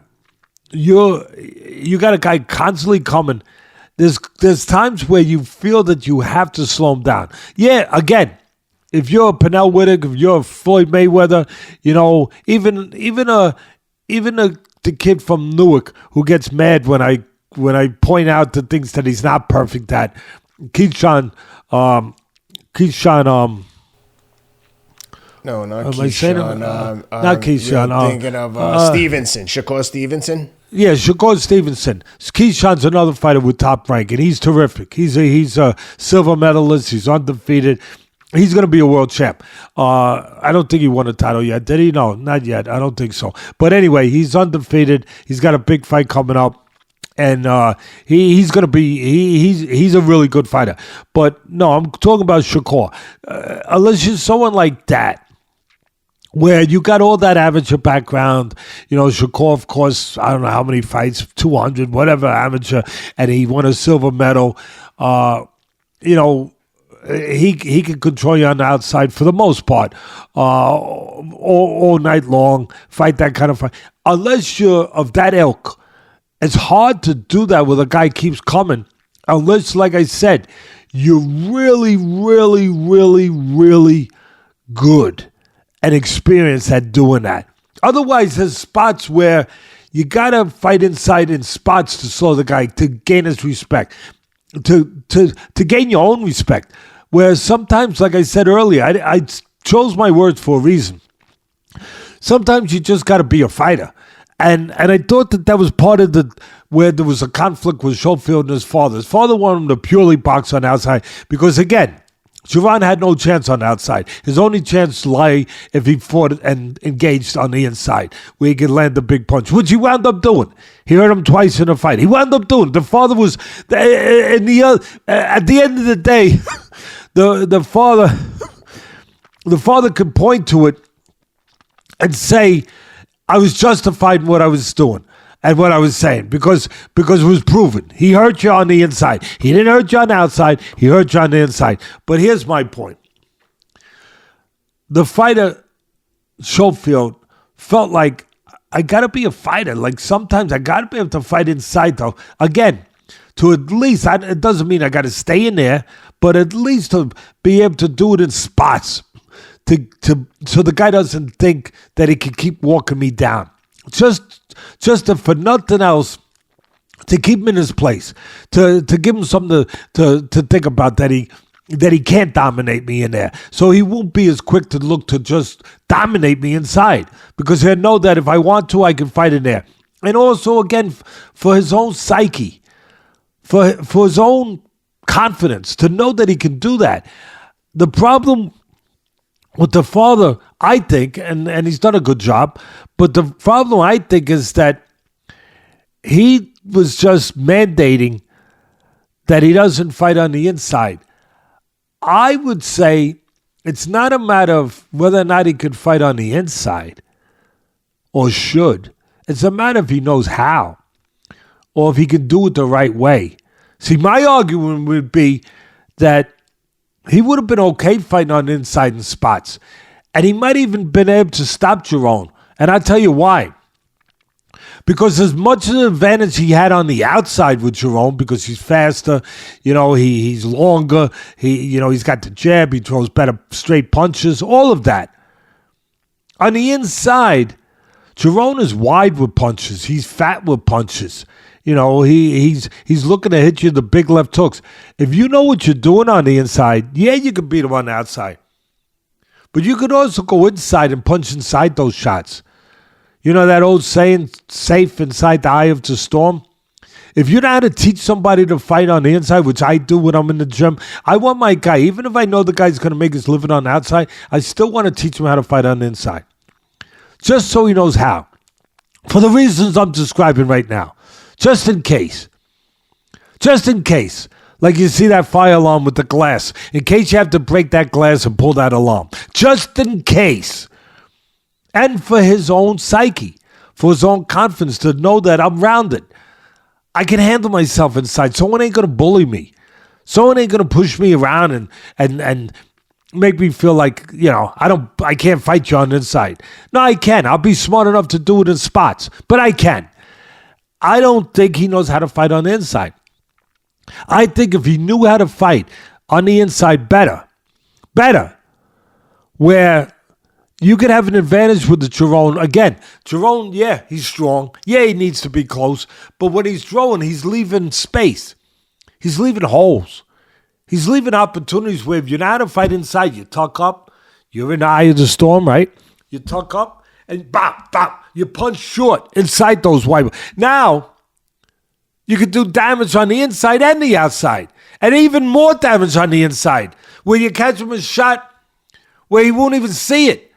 [SPEAKER 2] you got a guy constantly coming. There's times where you feel that you have to slow him down. Yeah, again, if you're a Pernell Whitaker, if you're a Floyd Mayweather, even the kid from Newark who gets mad when I point out the things that he's not perfect at. Keyshawn.
[SPEAKER 1] No, not Keyshawn.
[SPEAKER 2] Not Keyshawn.
[SPEAKER 1] You're thinking of Stevenson, Shakur Stevenson.
[SPEAKER 2] Yeah, Shakur Stevenson. Keyshawn's another fighter with top rank, and he's terrific. He's a silver medalist. He's undefeated. He's going to be a world champ. I don't think he won a title yet. Did he? No, not yet. I don't think so. But anyway, he's undefeated. He's got a big fight coming up. And he's going to be, he's a really good fighter. But no, I'm talking about Shakur. Unless you're someone like that, where you got all that amateur background, Shakur, of course, I don't know how many fights, 200, whatever, amateur, and he won a silver medal. He can control you on the outside for the most part, all night long, fight that kind of fight. Unless you're of that ilk, it's hard to do that with a guy keeps coming. Unless, like I said, you're really, really, really, really good and experienced at doing that. Otherwise, there's spots where you got to fight inside in spots to slow the guy, to gain his respect, to gain your own respect. Whereas sometimes, like I said earlier, I chose my words for a reason. Sometimes you just got to be a fighter. And I thought that was part of where there was a conflict with Schofield and his father. His father wanted him to purely box on the outside because, again, Giron had no chance on the outside. His only chance lay if he fought and engaged on the inside, where he could land a big punch, which he wound up doing. He hurt him twice in a fight. He wound up doing. The father was, at the end of the day, the father could point to it and say, I was justified in what I was doing and what I was saying because it was proven. He hurt you on the inside. He didn't hurt you on the outside. He hurt you on the inside. But here's my point. The fighter, Schofield, felt like, I got to be a fighter. Like sometimes I got to be able to fight inside though. Again, to at least, it doesn't mean I got to stay in there, but at least to be able to do it in spots. So the guy doesn't think that he can keep walking me down. Just for nothing else, to keep him in his place, to give him something to think about, that he can't dominate me in there. So he won't be as quick to look to just dominate me inside, because he'll know that if I want to, I can fight in there. And also, again, for his own psyche, for his own confidence, to know that he can do that. The problem with the father, I think, and he's done a good job, but the problem, I think, is that he was just mandating that he doesn't fight on the inside. I would say it's not a matter of whether or not he could fight on the inside or should. It's a matter if he knows how or if he can do it the right way. See, my argument would be that he would have been okay fighting on the inside in spots. And he might even been able to stop Giron. And I'll tell you why. Because as much of an advantage he had on the outside with Giron, because he's faster, he's longer, he's got the jab, he throws better straight punches, all of that. On the inside, Jaron is wide with punches. He's fat with punches. He's looking to hit you the big left hooks. If you know what you're doing on the inside, yeah, you can beat him on the outside. But you could also go inside and punch inside those shots. You know that old saying, safe inside the eye of the storm? If you know how to teach somebody to fight on the inside, which I do when I'm in the gym, I want my guy, even if I know the guy's going to make his living on the outside, I still want to teach him how to fight on the inside. Just so he knows how. For the reasons I'm describing right now. Just in case. Just in case. Like you see that fire alarm with the glass. In case you have to break that glass and pull that alarm. Just in case. And for his own psyche. For his own confidence to know that I'm rounded. I can handle myself inside. Someone ain't going to bully me. Someone ain't going to push me around and make me feel like, I can't fight you on the inside. No, I can. I'll be smart enough to do it in spots. But I can. I don't think he knows how to fight on the inside. I think if he knew how to fight on the inside better, where you could have an advantage with the Jaron. Again, Jaron, yeah, he's strong. Yeah, he needs to be close. But when he's throwing, he's leaving space. He's leaving holes. He's leaving opportunities where if you know how to fight inside, you tuck up. You're in the eye of the storm, right? You tuck up and bop, bop. You punch short inside those wide. Now, you could do damage on the inside and the outside. And even more damage on the inside. Where you catch him a shot where he won't even see it.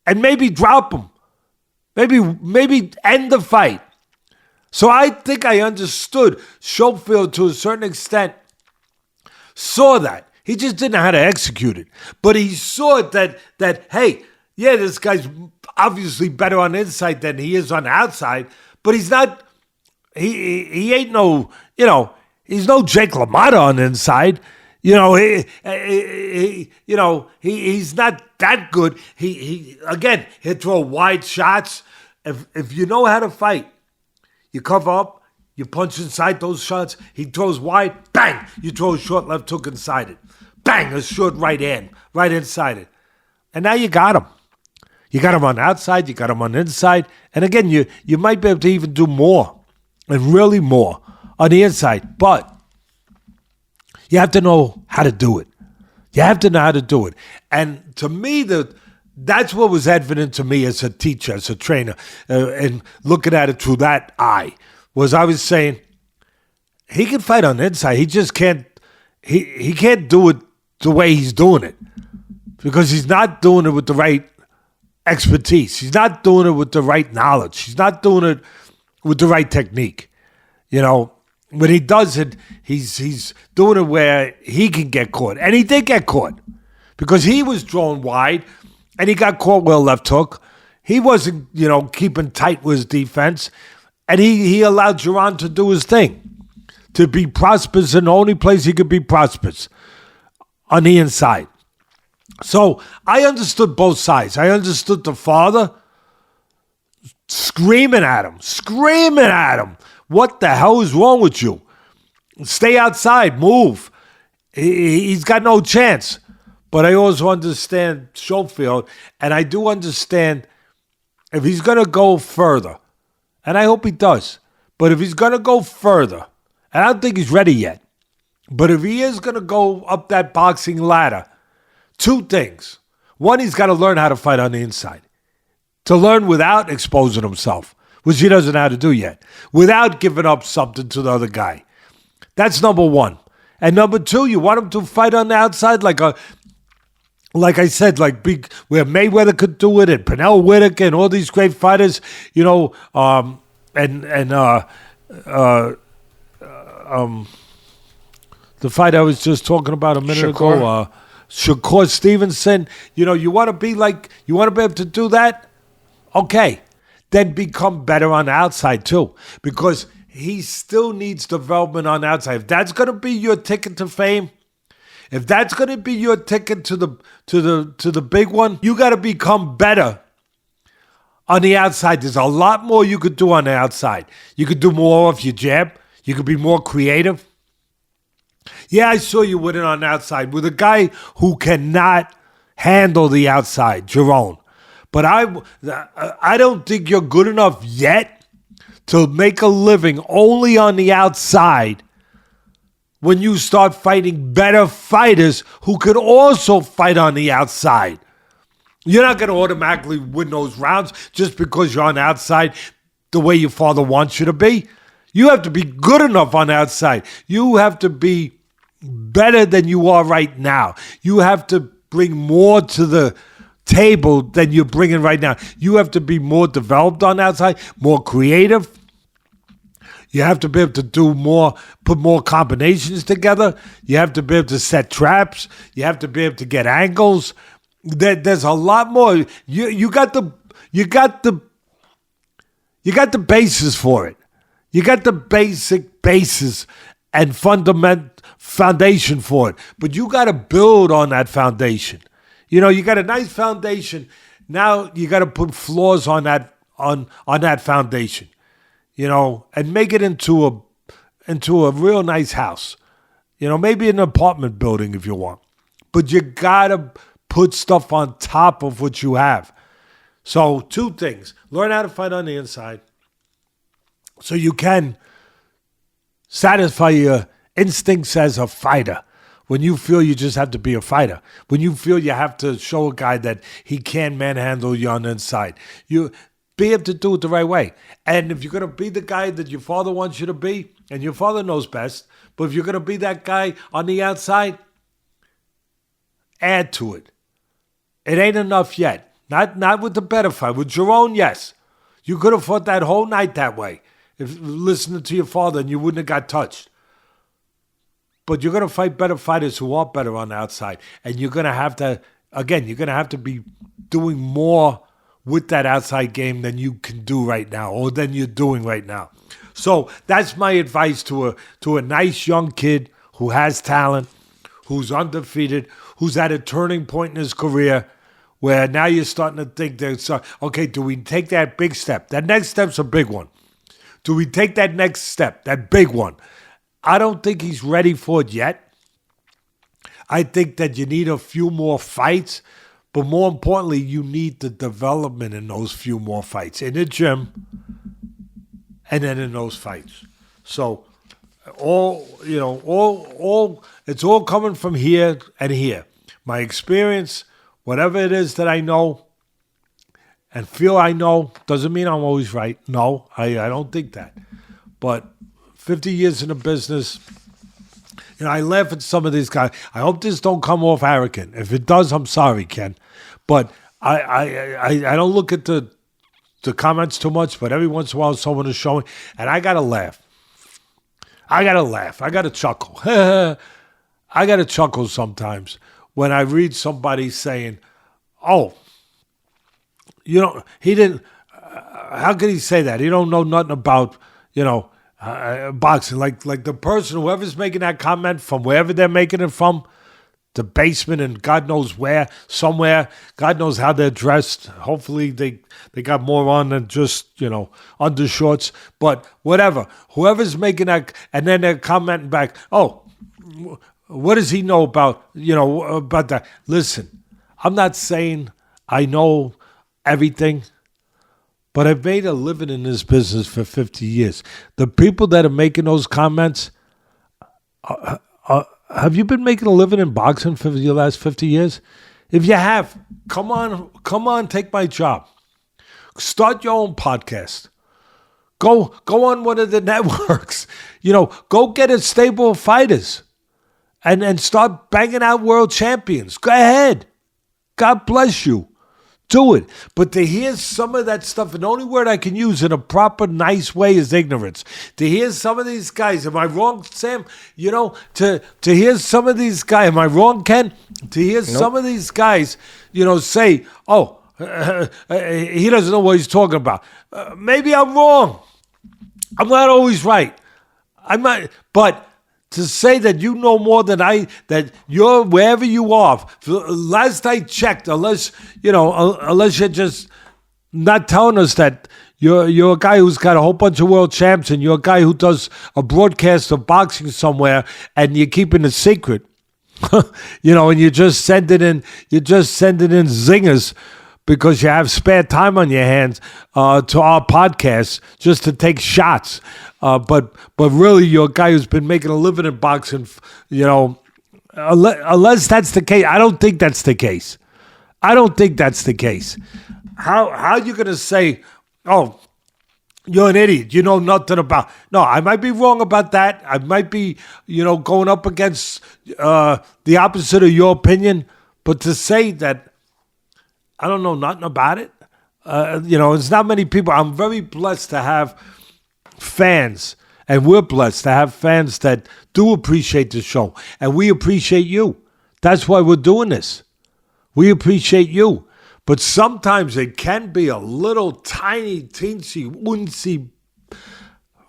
[SPEAKER 2] And maybe drop him. Maybe end the fight. So I think I understood Schofield to a certain extent. Saw that. He just didn't know how to execute it. But he saw it that hey, yeah, this guy's obviously better on the inside than he is on the outside. But he's not, he ain't no, he's no Jake LaMotta on the inside. He's not that good. He'll throw wide shots. If you know how to fight, you cover up, you punch inside those shots. He throws wide, bang! You throw a short left hook inside it. Bang! A short right hand, right inside it. And now you got him. You got him on the outside, you got him on the inside. And again, you might be able to even do more, and really more, on the inside. But you have to know how to do it. You have to know how to do it. And to me, that's what was evident to me as a teacher, as a trainer, and looking at it through that eye, was I was saying, he can fight on the inside. He just can't, he can't do it the way he's doing it. Because he's not doing it with the right expertise. He's not doing it with the right knowledge. He's not doing it with the right technique. When he does it, he's doing it where he can get caught. And he did get caught. Because he was thrown wide, and he got caught with a left hook. He wasn't, keeping tight with his defense. And he allowed Jaron to do his thing. To be prosperous in the only place he could be prosperous. On the inside. So I understood both sides. I understood the father screaming at him. What the hell is wrong with you? Stay outside, move. He's got no chance. But I also understand Schofield, and I do understand if he's going to go further, and I hope he does, but if he's going to go further, and I don't think he's ready yet, but if he is going to go up that boxing ladder, two things. One, he's got to learn how to fight on the inside. To learn without exposing himself, which he doesn't know how to do yet. Without giving up something to the other guy. That's number one. And number two, you want him to fight on the outside like I said, where Mayweather could do it, and Pernell Whitaker, and all these great fighters, the fight I was just talking about a minute ago, Shakur Stevenson, you want to be able to do that? Okay. Then become better on the outside too. Because he still needs development on the outside. If that's going to be your ticket to fame, if that's going to be your ticket to the big one, you got to become better on the outside. There's a lot more you could do on the outside. You could do more off your jab. You could be more creative. Yeah, I saw you winning on the outside with a guy who cannot handle the outside, Jaron. But I don't think you're good enough yet to make a living only on the outside when you start fighting better fighters who could also fight on the outside. You're not going to automatically win those rounds just because you're on the outside the way your father wants you to be. You have to be good enough on the outside. You have to be better than you are right now. You have to bring more to the table than you're bringing right now. You have to be more developed on the outside, more creative. You have to be able to do more, put more combinations together. You have to be able to set traps. You have to be able to get angles. There's a lot more. You got the basis for it. You got the basic basis and fundamental foundation for it. But you got to build on that foundation. You know, you got a nice foundation. Now you got to put floors on that foundation. You know, and make it into a real nice house. You know, maybe an apartment building if you want. But you got to put stuff on top of what you have. So 2 things. Learn how to fight on the inside so you can satisfy your instincts as a fighter. When you feel you just have to be a fighter. When you feel you have to show a guy that he can manhandle you on the inside. You be able to do it the right way. And if you're going to be the guy that your father wants you to be, and your father knows best, but if you're going to be that guy on the outside, add to it. It ain't enough yet. Not with the better fight. With Jaron, yes. You could have fought that whole night that way. If listening to your father and you wouldn't have got touched. But you're going to fight better fighters who are better on the outside. And you're going to have to, again, you're going to have to be doing more with that outside game than you can do right now or than you're doing right now. So that's my advice to a nice young kid who has talent, who's undefeated, who's at a turning point in his career where now you're starting to think, okay, do we take that big step? That next step's a big one. Do we take that next step, that big one? I don't think he's ready for it yet. I think that you need a few more fights. But more importantly, you need the development in those few more fights in the gym and then in those fights. So it's all coming from here and here. My experience, whatever it is that I know and feel I know, doesn't mean I'm always right. No, I don't think that. But 50 years in the business, you know, I laugh at some of these guys. I hope this don't come off arrogant. If it does, I'm sorry, Ken. But I don't look at the comments too much, but every once in a while someone is showing, and I got to laugh. I got to chuckle. I got to chuckle sometimes when I read somebody saying, oh, you know, he didn't, how could he say that? He don't know nothing about, you know, boxing. Like the person, whoever's making that comment from wherever they're making it from, the basement and God knows where, somewhere, God knows how they're dressed. Hopefully they got more on than just, you know, undershorts. But whatever, whoever's making that, and then they're commenting back, oh, what does he know about, you know, about that? Listen, I'm not saying I know everything, but I've made a living in this business for 50 years. The people that are making those comments, have you been making a living in boxing for the last 50 years? If you have, come on, take my job. Start your own podcast. Go on one of the networks. You know, go get a stable of fighters and start banging out world champions. Go ahead. God bless you. Do it. But to hear some of that stuff, and the only word I can use in a proper, nice way is ignorance. To hear some of these guys, am I wrong, Sam? You know, to hear some of these guys, am I wrong, Ken? To hear some of these guys, you know, say, oh, he doesn't know what he's talking about. Maybe I'm wrong. I'm not always right. But to say that you know more than that you're wherever you are. Last I checked, unless you're just not telling us that you're a guy who's got a whole bunch of world champs and you're a guy who does a broadcast of boxing somewhere and you're keeping it secret, you know, and you're just sending in zingers. because you have spare time on your hands to our podcast just to take shots. But really, you're a guy who's been making a living in boxing, unless that's the case. I don't think that's the case. How are you going to say, oh, you're an idiot, you know nothing about... No, I might be wrong about that. I might be, going up against the opposite of your opinion. But to say that I don't know nothing about it, it's not many people. I'm very blessed to have fans, and we're blessed to have fans that do appreciate the show. And we appreciate you. That's why we're doing this. We appreciate you. But sometimes it can be a little tiny, teensy, woonsy,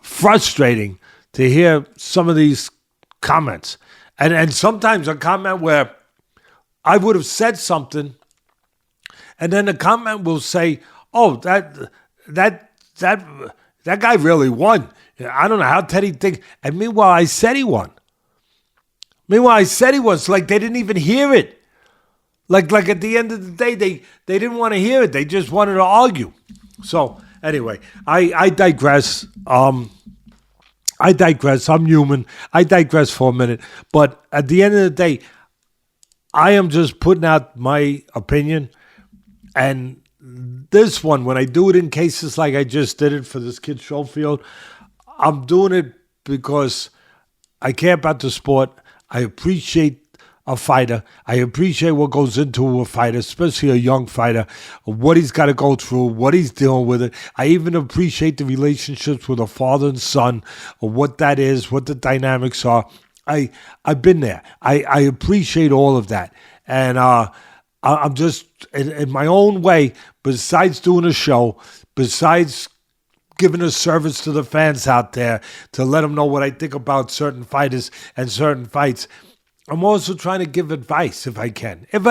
[SPEAKER 2] frustrating to hear some of these comments. And sometimes a comment where I would have said something, and then the comment will say, oh, that guy really won. I don't know how Teddy thinks. And meanwhile, I said he won. It's like they didn't even hear it. Like at the end of the day, they didn't want to hear it. They just wanted to argue. So anyway, I digress. I'm human. I digress for a minute. But at the end of the day, I am just putting out my opinion. And this one, when I do it in cases like I just did it for this kid Schofield, I'm doing it because I care about the sport. I appreciate a fighter. I appreciate what goes into a fighter, especially a young fighter, what he's got to go through, what he's dealing with it. I even appreciate the relationships with a father and son, or what that is, what the dynamics are. I've been there. I appreciate all of that. And I'm just, in my own way, besides doing a show, besides giving a service to the fans out there to let them know what I think about certain fighters and certain fights, I'm also trying to give advice if I can, and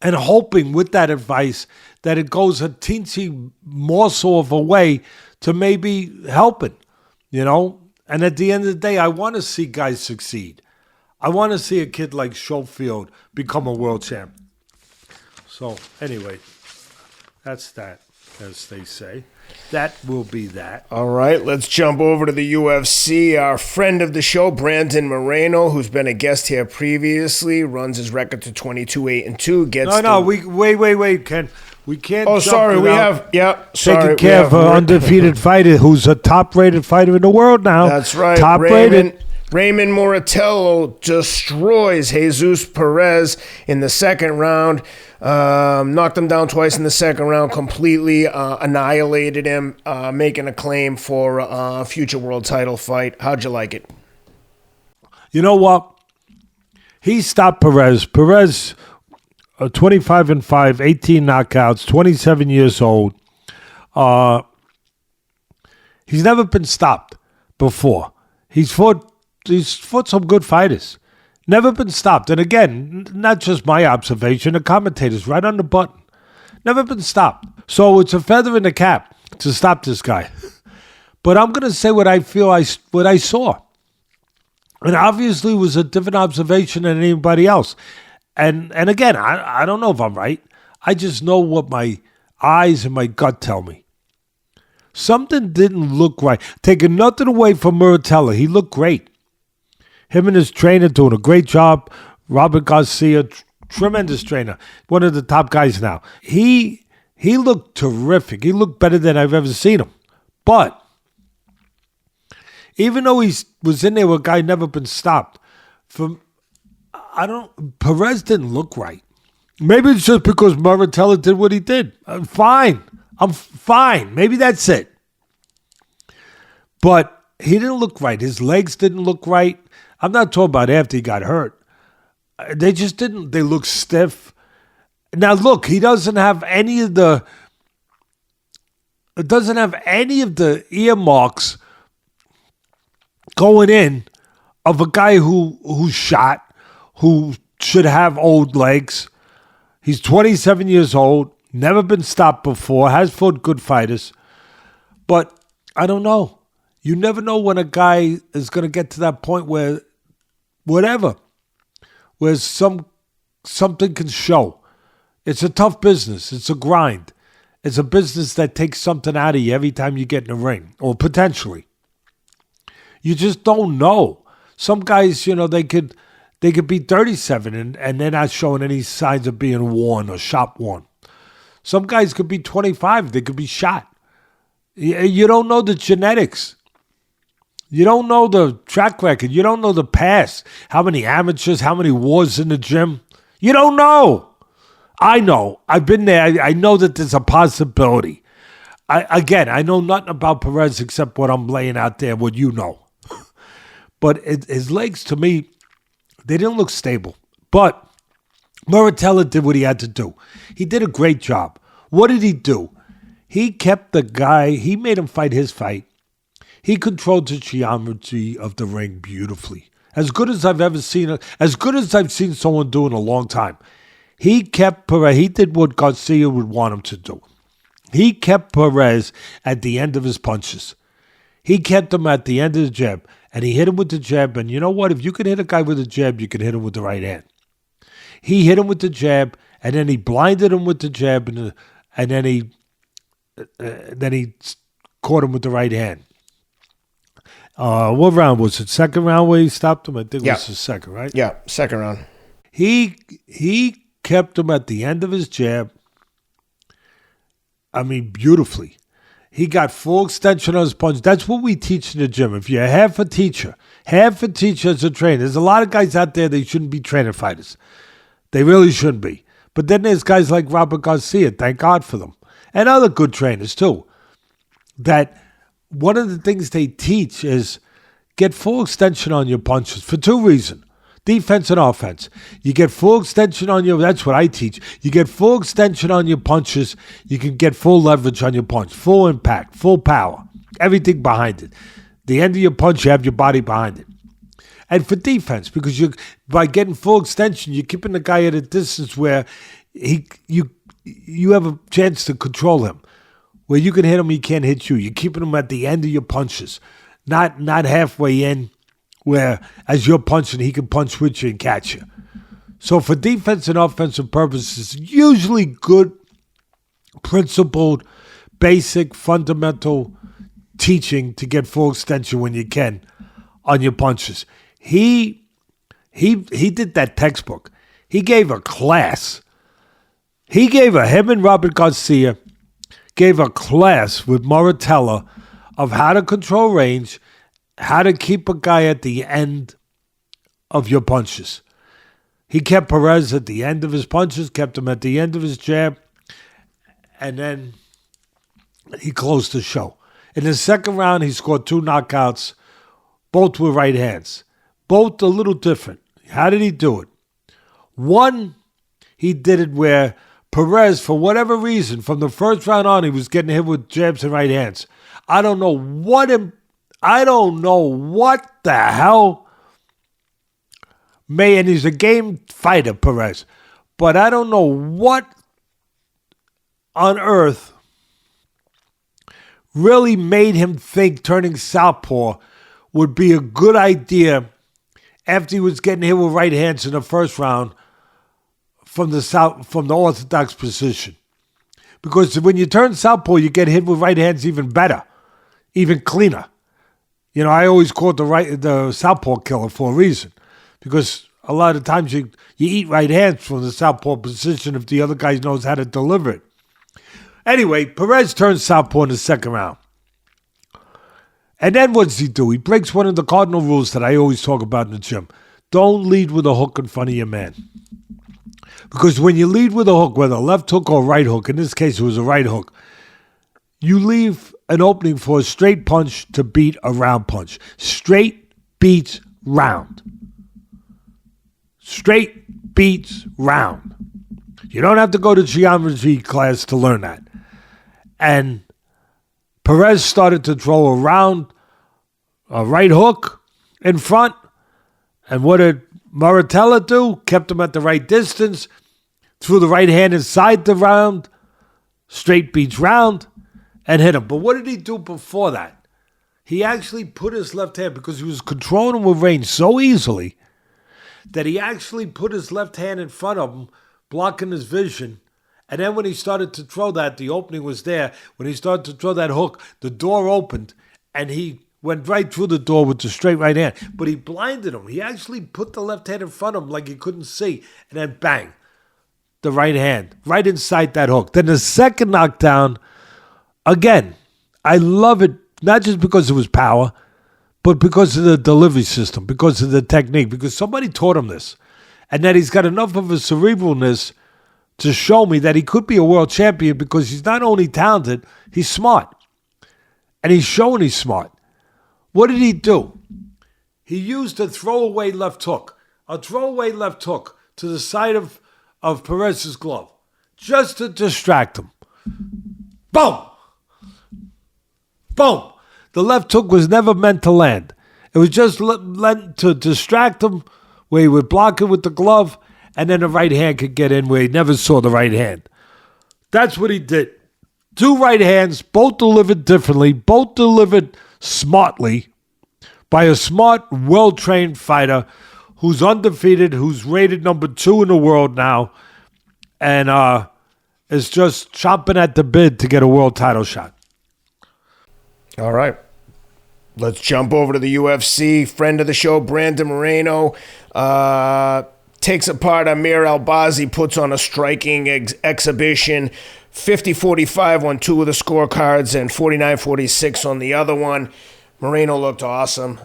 [SPEAKER 2] hoping with that advice that it goes a teensy morsel of a way to maybe helping, and at the end of the day, I want to see guys succeed. I want to see a kid like Schofield become a world champ. So anyway, that's that, as they say. That will be that.
[SPEAKER 1] All right, let's jump over to the UFC. Our friend of the show, Brandon Moreno, who's been a guest here previously, runs his record to 22-8-2.
[SPEAKER 2] Wait, Ken. We can't.
[SPEAKER 1] Oh, sorry,
[SPEAKER 2] taking care of an undefeated fighter who's a top-rated fighter in the world now.
[SPEAKER 1] That's right.
[SPEAKER 2] Top-rated.
[SPEAKER 1] Raymond Muratalla destroys Jesus Perez in the second round. Knocked him down twice in the second round, completely annihilated him, making a claim for a future world title fight. How'd you like it?
[SPEAKER 2] You know what? He stopped Perez. Perez, 25-5, 18 knockouts, 27 years old. He's never been stopped before. He's fought some good fighters. Never been stopped. And again, not just my observation, the commentators right on the button. Never been stopped. So it's a feather in the cap to stop this guy. But I'm going to say what I feel what I saw. And obviously it was a different observation than anybody else. And again, I don't know if I'm right. I just know what my eyes and my gut tell me. Something didn't look right. Taking nothing away from Muratalla. He looked great. Him and his trainer doing a great job. Robert Garcia, tremendous trainer. One of the top guys now. He looked terrific. He looked better than I've ever seen him. But even though he was in there with a guy never been stopped, Perez didn't look right. Maybe it's just because Muratalla did what he did. Fine. I'm fine. Maybe that's it. But he didn't look right. His legs didn't look right. I'm not talking about after he got hurt. They just didn't. They look stiff. Now, look, he doesn't have any of the earmarks going in of a guy who's shot, who should have old legs. He's 27 years old, never been stopped before, has fought good fighters. But I don't know. You never know when a guy is going to get to that point where some something can show. It's a tough business. It's a grind. It's a business that takes something out of you every time you get in the ring, or potentially. You just don't know. Some guys, they could be 37 and they're not showing any signs of being worn or shot worn. Some guys could be 25. They could be shot. You don't know the genetics. You don't know the track record. You don't know the past. How many amateurs, how many wars in the gym. You don't know. I know. I've been there. I know that there's a possibility. I know nothing about Perez except what I'm laying out there, what you know. But his legs, to me, they didn't look stable. But Muratalla did what he had to do. He did a great job. What did he do? He kept the guy, he made him fight his fight. He controlled the geometry of the ring beautifully. As good as I've ever seen it, as good as I've seen someone do in a long time. He kept Perez, he did what Garcia would want him to do. He kept Perez at the end of his punches. He kept him at the end of the jab. And he hit him with the jab. And you know what? If you can hit a guy with a jab, you can hit him with the right hand. He hit him with the jab, and then he blinded him with the jab, and then he caught him with the right hand. What round was it? Second round where he stopped him? I think it was the second, right?
[SPEAKER 1] Yeah, second round.
[SPEAKER 2] He kept him at the end of his jab. I mean, beautifully. He got full extension on his punch. That's what we teach in the gym. If you're half a teacher as a trainer, there's a lot of guys out there that shouldn't be training fighters. They really shouldn't be. But then there's guys like Robert Garcia, thank God for them, and other good trainers too, that one of the things they teach is get full extension on your punches for two reasons. Defense and offense. You get full extension on your, that's what I teach. You get full extension on your punches. You can get full leverage on your punch. Full impact, full power. Everything behind it. The end of your punch, you have your body behind it. And for defense, because by getting full extension, you're keeping the guy at a distance where you have a chance to control him. Where you can hit him, he can't hit you. You're keeping him at the end of your punches. Not halfway in, where as you're punching, he can punch with you and catch you. So for defense and offensive purposes, usually good, principled, basic, fundamental teaching to get full extension when you can on your punches. He did that textbook. He gave a class. Him and Robert Garcia gave a class with Muratalla of how to control range, how to keep a guy at the end of your punches. He kept Perez at the end of his punches, kept him at the end of his jab, and then he closed the show. In the second round, he scored 2 knockouts, both with right hands. Both a little different. How did he do it? One, he did it where Perez, for whatever reason, from the first round on, he was getting hit with jabs and right hands. I don't know what the hell and he's a game fighter, Perez. But I don't know what on earth really made him think turning southpaw would be a good idea after he was getting hit with right hands in the first round from the orthodox position. Because when you turn southpaw, you get hit with right hands even better, even cleaner. You know, I always call it the southpaw killer for a reason. Because a lot of times you eat right hands from the southpaw position if the other guy knows how to deliver it. Anyway, Perez turns southpaw in the second round. And then what does he do? He breaks one of the cardinal rules that I always talk about in the gym. Don't lead with a hook in front of your man. Because when you lead with a hook, whether a left hook or right hook, in this case it was a right hook, you leave an opening for a straight punch to beat a round punch. Straight beats round. Straight beats round. You don't have to go to geometry class to learn that. And Perez started to throw a right hook in front. And what did Muratalla do? Kept him at the right distance. Threw the right hand inside the round. Straight beats round. And hit him. But what did he do before that? He actually put his left hand, because he was controlling him with range so easily, that he actually put his left hand in front of him, blocking his vision. And then when he started to throw that, the opening was there. When he started to throw that hook, the door opened, and he went right through the door with the straight right hand. But he blinded him. He actually put the left hand in front of him like he couldn't see. And then bang, the right hand, right inside that hook. Then the second knockdown, again, I love it, not just because it was power, but because of the delivery system, because of the technique, because somebody taught him this. And that he's got enough of a cerebralness to show me that he could be a world champion because he's not only talented, he's smart. And he's showing he's smart. What did he do? He used a throwaway left hook. A throwaway left hook to the side of Perez's glove. Just to distract him. Boom! Boom! The left hook was never meant to land. It was just meant to distract him where he would block it with the glove and then the right hand could get in where he never saw the right hand. That's what he did. 2 right hands, both delivered differently, both delivered smartly by a smart, well-trained fighter who's undefeated, who's rated number 2 in the world now, and is just chomping at the bit to get a world title shot.
[SPEAKER 1] All right. Let's jump over to the UFC. Friend of the show, Brandon Moreno, takes apart Amir Albazi, puts on a striking exhibition. 50-45 on 2 of the scorecards and 49-46 on the other one. Moreno looked awesome.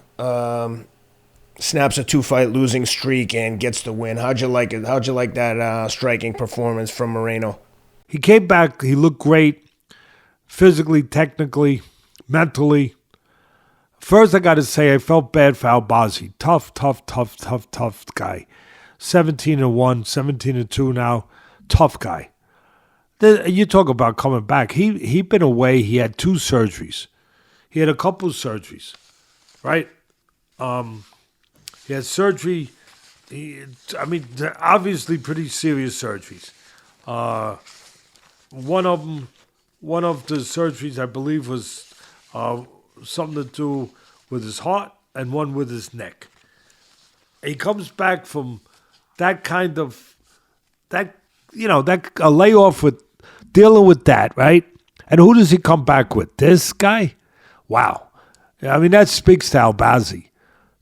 [SPEAKER 1] Snaps a 2-fight losing streak and gets the win. How'd you like it? How'd you like that striking performance from Moreno?
[SPEAKER 2] He came back. He looked great, physically, technically, mentally. First, I got to say, I felt bad for Albazi. Tough guy. 17-1, 17-2 now. Tough guy. You talk about coming back. He'd been away. He had 2 surgeries. He had a couple surgeries, right? He had surgery. Obviously pretty serious surgeries. One of the surgeries, I believe, was something to do with his heart and one with his neck. He comes back from that a layoff with dealing with that, right? And who does he come back with? This guy? Wow. That speaks to Albazi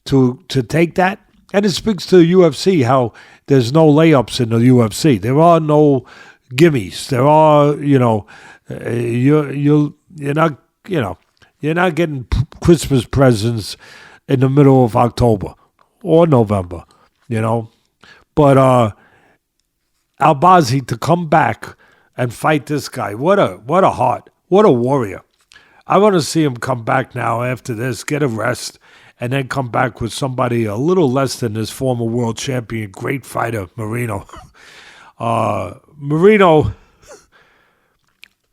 [SPEAKER 2] to take that. And it speaks to the UFC how there's no layups in the UFC. There are no gimmies. There are, you're not getting Christmas presents in the middle of October or November, But Albazi to come back and fight this guy, what a heart, what a warrior. I want to see him come back now after this, get a rest, and then come back with somebody a little less than his former world champion, great fighter, Moreno. Moreno,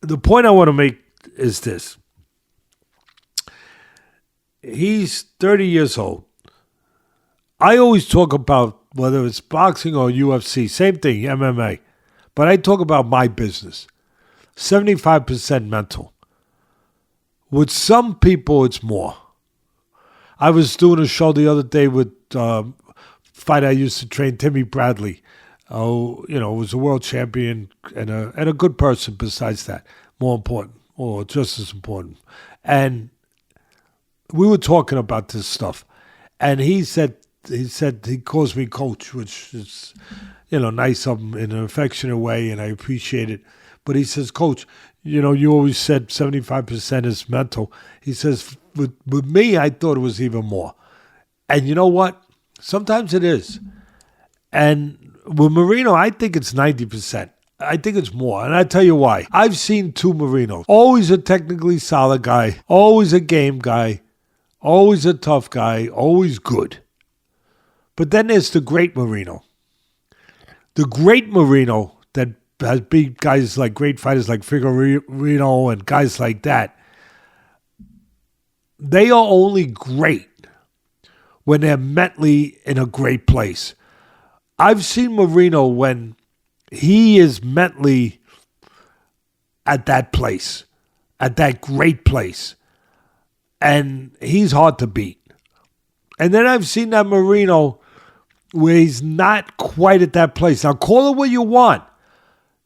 [SPEAKER 2] the point I want to make is this. He's 30 years old. I always talk about whether it's boxing or UFC, same thing, MMA. But I talk about my business. 75% mental. With some people, it's more. I was doing a show the other day with a fighter I used to train, Timmy Bradley. Was a world champion and a good person besides that. More important, or just as important. And we were talking about this stuff. And he said he calls me coach, which is, nice of him in an affectionate way, and I appreciate it. But he says, Coach, you always said 75% is mental. He says, with me, I thought it was even more. And you know what? Sometimes it is. And with Moreno, I think it's 90%. I think it's more. And I tell you why. I've seen 2 Morenos. Always a technically solid guy. Always a game guy. Always a tough guy. Always good. But then there's the great Moreno. The great Moreno that has beat guys like great fighters like Figueiredo and guys like that. They are only great when they're mentally in a great place. I've seen Moreno when he is mentally at that place, at that great place. And he's hard to beat. And then I've seen that Moreno where he's not quite at that place. Now, call it what you want.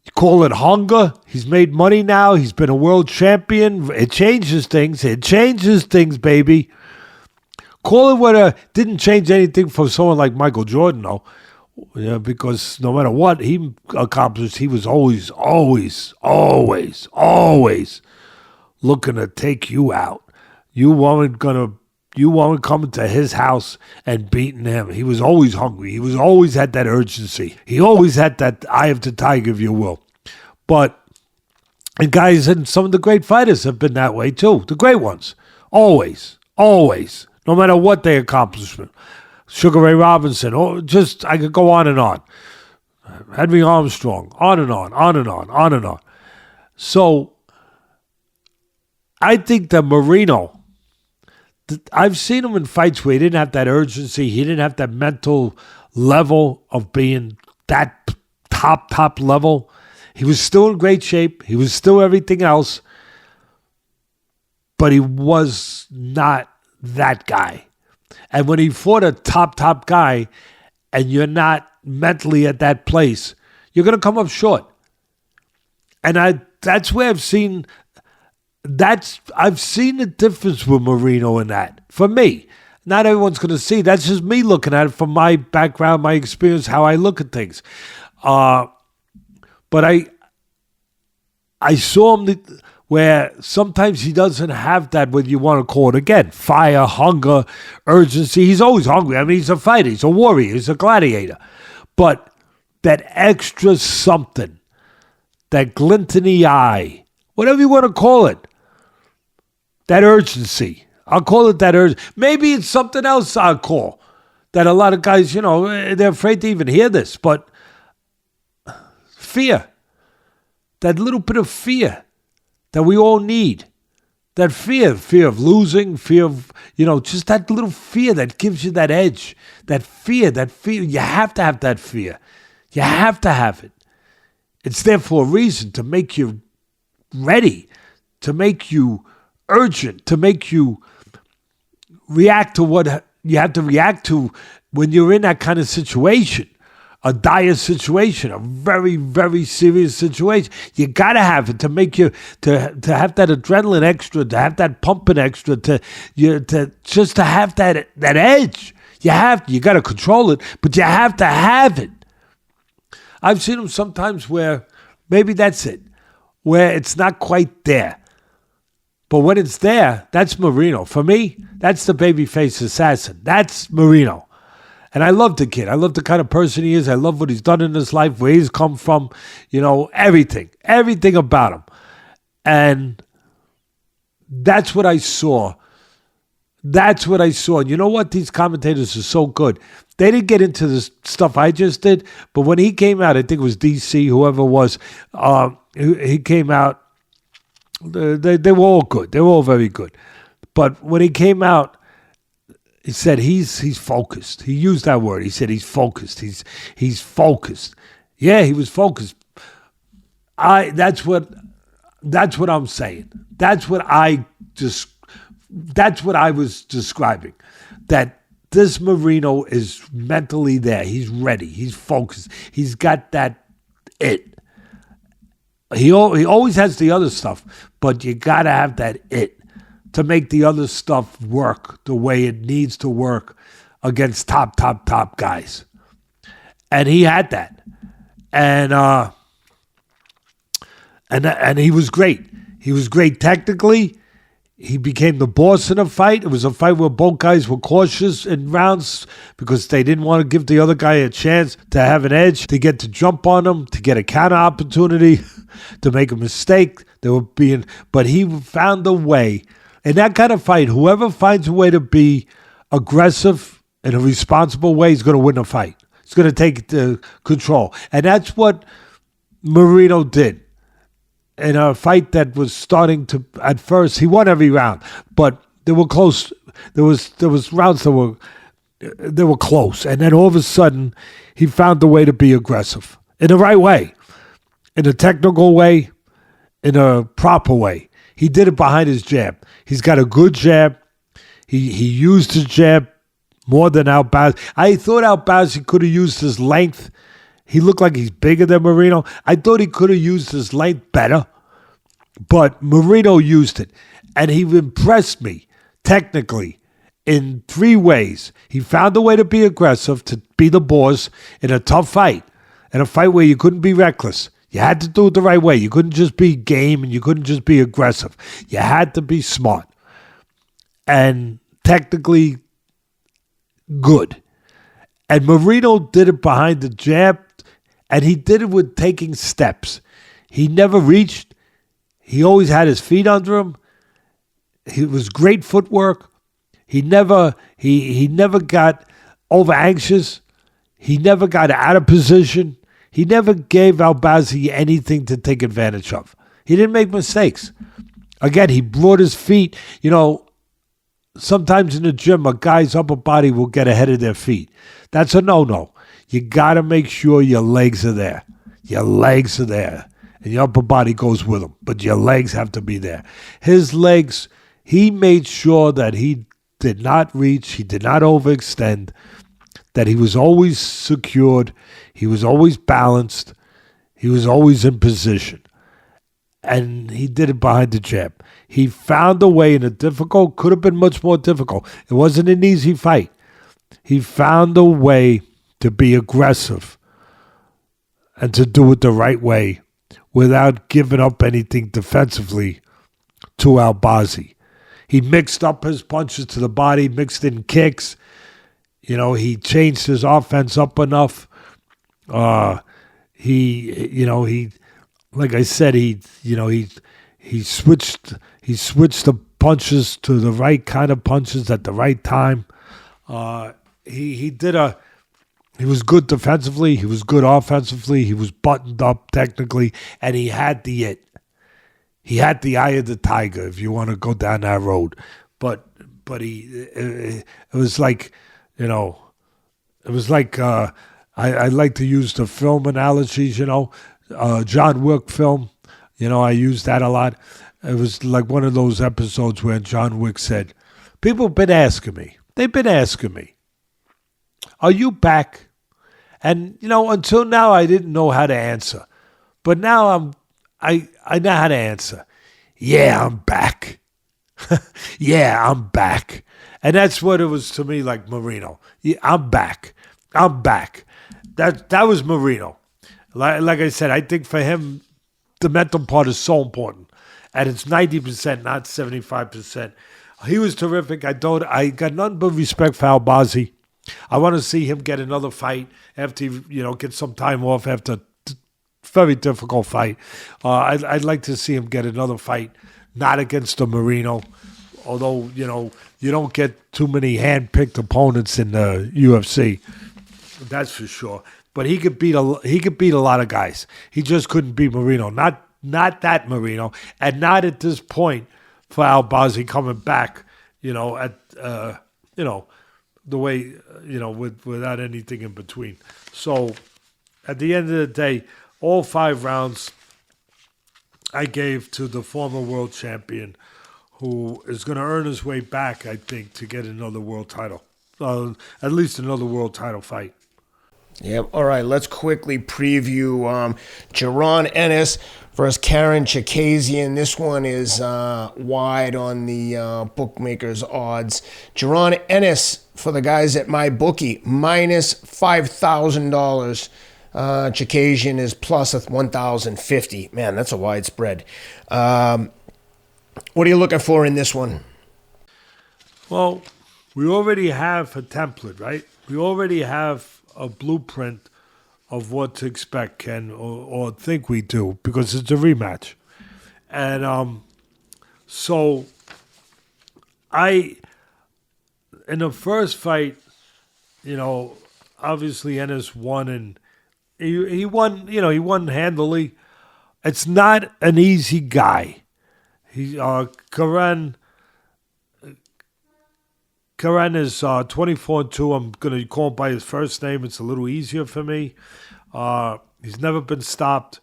[SPEAKER 2] You call it hunger. He's made money now. He's been a world champion. It changes things. It changes things, baby. Call it what didn't change anything for someone like Michael Jordan, though. Yeah, because no matter what he accomplished, he was always looking to take you out. You weren't coming to his house and beating him. He was always hungry. He was always had that urgency. He always had that eye of the tiger, if you will. And guys, and some of the great fighters have been that way too. The great ones. Always. No matter what their accomplishment. Sugar Ray Robinson, I could go on and on. Henry Armstrong, on and on. So, I think that Moreno, I've seen him in fights where he didn't have that urgency. He didn't have that mental level of being that top level. He was still in great shape. He was still everything else. But he was not that guy. And when he fought a top guy and you're not mentally at that place, you're going to come up short. And that's where I've seen the difference with Moreno in that. For me, not everyone's going to see. That's just me looking at it from my background, my experience, how I look at things. But I saw him where sometimes he doesn't have that, what you want to call it again, fire, hunger, urgency. He's always hungry. I mean, he's a fighter. He's a warrior. He's a gladiator. But that extra something, that glint in the eye, whatever you want to call it, that urgency. I'll call it that urgency. Maybe it's something else I'll call that a lot of guys, they're afraid to even hear this, but fear. That little bit of fear that we all need. That fear of losing, fear of, just that little fear that gives you that edge. That fear, you have to have that fear. You have to have it. It's there for a reason, to make you ready, to make you urgent, to make you react to what you have to react to when you're in that kind of situation. A dire situation, a very, very serious situation. You got to have it to make you, to have that adrenaline extra, to have that pumping extra, to have that edge. You got to control it, but you have to have it. I've seen them sometimes where maybe that's it, where it's not quite there. But when it's there, that's Moreno. For me, that's the babyface assassin. That's Moreno. And I love the kid. I love the kind of person he is. I love what he's done in his life, where he's come from, everything about him. And that's what I saw. And you know what? These commentators are so good. They didn't get into the stuff I just did, but when he came out, I think it was DC, whoever it was, he came out, they were all good. They were all very good. But when he came out, he said he's focused. He used that word. He said he's focused. He's focused. Yeah, he was focused. That's what I'm saying. That's what I was describing. That this Moreno is mentally there. He's ready. He's focused. He's got that it. He always has the other stuff, but you got to have that it to make the other stuff work the way it needs to work against top guys. And he had that. And he was great. He was great technically. He became the boss in a fight. It was a fight where both guys were cautious in rounds because they didn't want to give the other guy a chance to have an edge, to get to jump on him, to get a counter opportunity, to make a mistake. But he found a way. In that kind of fight, whoever finds a way to be aggressive in a responsible way is going to win the fight. It's going to take the control. And that's what Moreno did. In a fight that was starting to, at first, he won every round, but they were close. There was rounds that were close. And then all of a sudden, he found the way to be aggressive in the right way, in a technical way, in a proper way. He did it behind his jab. He's got a good jab. He used his jab more than Albazi. I thought Albazi could have used his length. He looked like he's bigger than Moreno. I thought he could have used his length better, but Moreno used it, and he impressed me technically in 3 ways. He found a way to be aggressive, to be the boss in a tough fight, in a fight where you couldn't be reckless. You had to do it the right way. You couldn't just be game, and you couldn't just be aggressive. You had to be smart and technically good. And Moreno did it behind the jab, and he did it with taking steps. He never reached. He always had his feet under him. It was great footwork. He never got over anxious. He never got out of position. He never gave Albazi anything to take advantage of. He didn't make mistakes. Again, he brought his feet. You know, sometimes in the gym, a guy's upper body will get ahead of their feet. That's a no-no. You got to make sure your legs are there. Your legs are there. And your upper body goes with them. But your legs have to be there. His legs, he made sure that he did not reach. He did not overextend. That he was always secured. He was always balanced. He was always in position. And he did it behind the jab. He found a way in a difficult, could have been much more difficult. It wasn't an easy fight. He found a way to be aggressive and to do it the right way without giving up anything defensively to Albazi. He mixed up his punches to the body, mixed in kicks. You know, he changed his offense up enough. He like I said, he switched the punches to the right kind of punches at the right time. He was good defensively. He was good offensively. He was buttoned up technically, and he had the it. He had the eye of the tiger, if you want to go down that road. But it was like, you know, it was like I like to use the film analogies. You know, John Wick film. You know, I use that a lot. It was like one of those episodes where John Wick said, "People have been asking me. They've been asking me, are you back?" And, you know, until now, I didn't know how to answer. But now I know how to answer. Yeah, I'm back. Yeah, I'm back. And that's what it was to me, like Moreno. Yeah, I'm back. I'm back. That was Moreno. Like I said, I think for him, the mental part is so important. And it's 90%, not 75%. He was terrific. I got nothing but respect for Albazi. I want to see him get another fight after he, you know, get some time off after a very difficult fight. I'd like to see him get another fight, not against the Moreno, although, you know, you don't get too many hand-picked opponents in the UFC. That's for sure. But he could beat a lot of guys. He just couldn't beat Moreno. Not that Moreno, and not at this point for Albazi coming back, you know, at you know, the way, you know, without anything in between. So at the end of the day, all 5 rounds I gave to the former world champion, who is going to earn his way back, I think, to get another world title, at least another world title fight.
[SPEAKER 1] Yep. All right, let's quickly preview Jaron Ennis versus Karen Chukhadzhian. This one is wide on the bookmakers' odds. Jaron Ennis, for the guys at my bookie, minus $5,000. Chukhadzhian is plus $1,050. Man, that's a wide spread. What are you looking for in this one?
[SPEAKER 2] Well, we already have a template, right? We already have a blueprint of what to expect, Ken, or think we do, because it's a rematch. And so in the first fight, you know, obviously Ennis won, and he won, you know, he won handily. It's not an easy guy. Karen is 24-2. I'm going to call him by his first name. It's a little easier for me. He's never been stopped.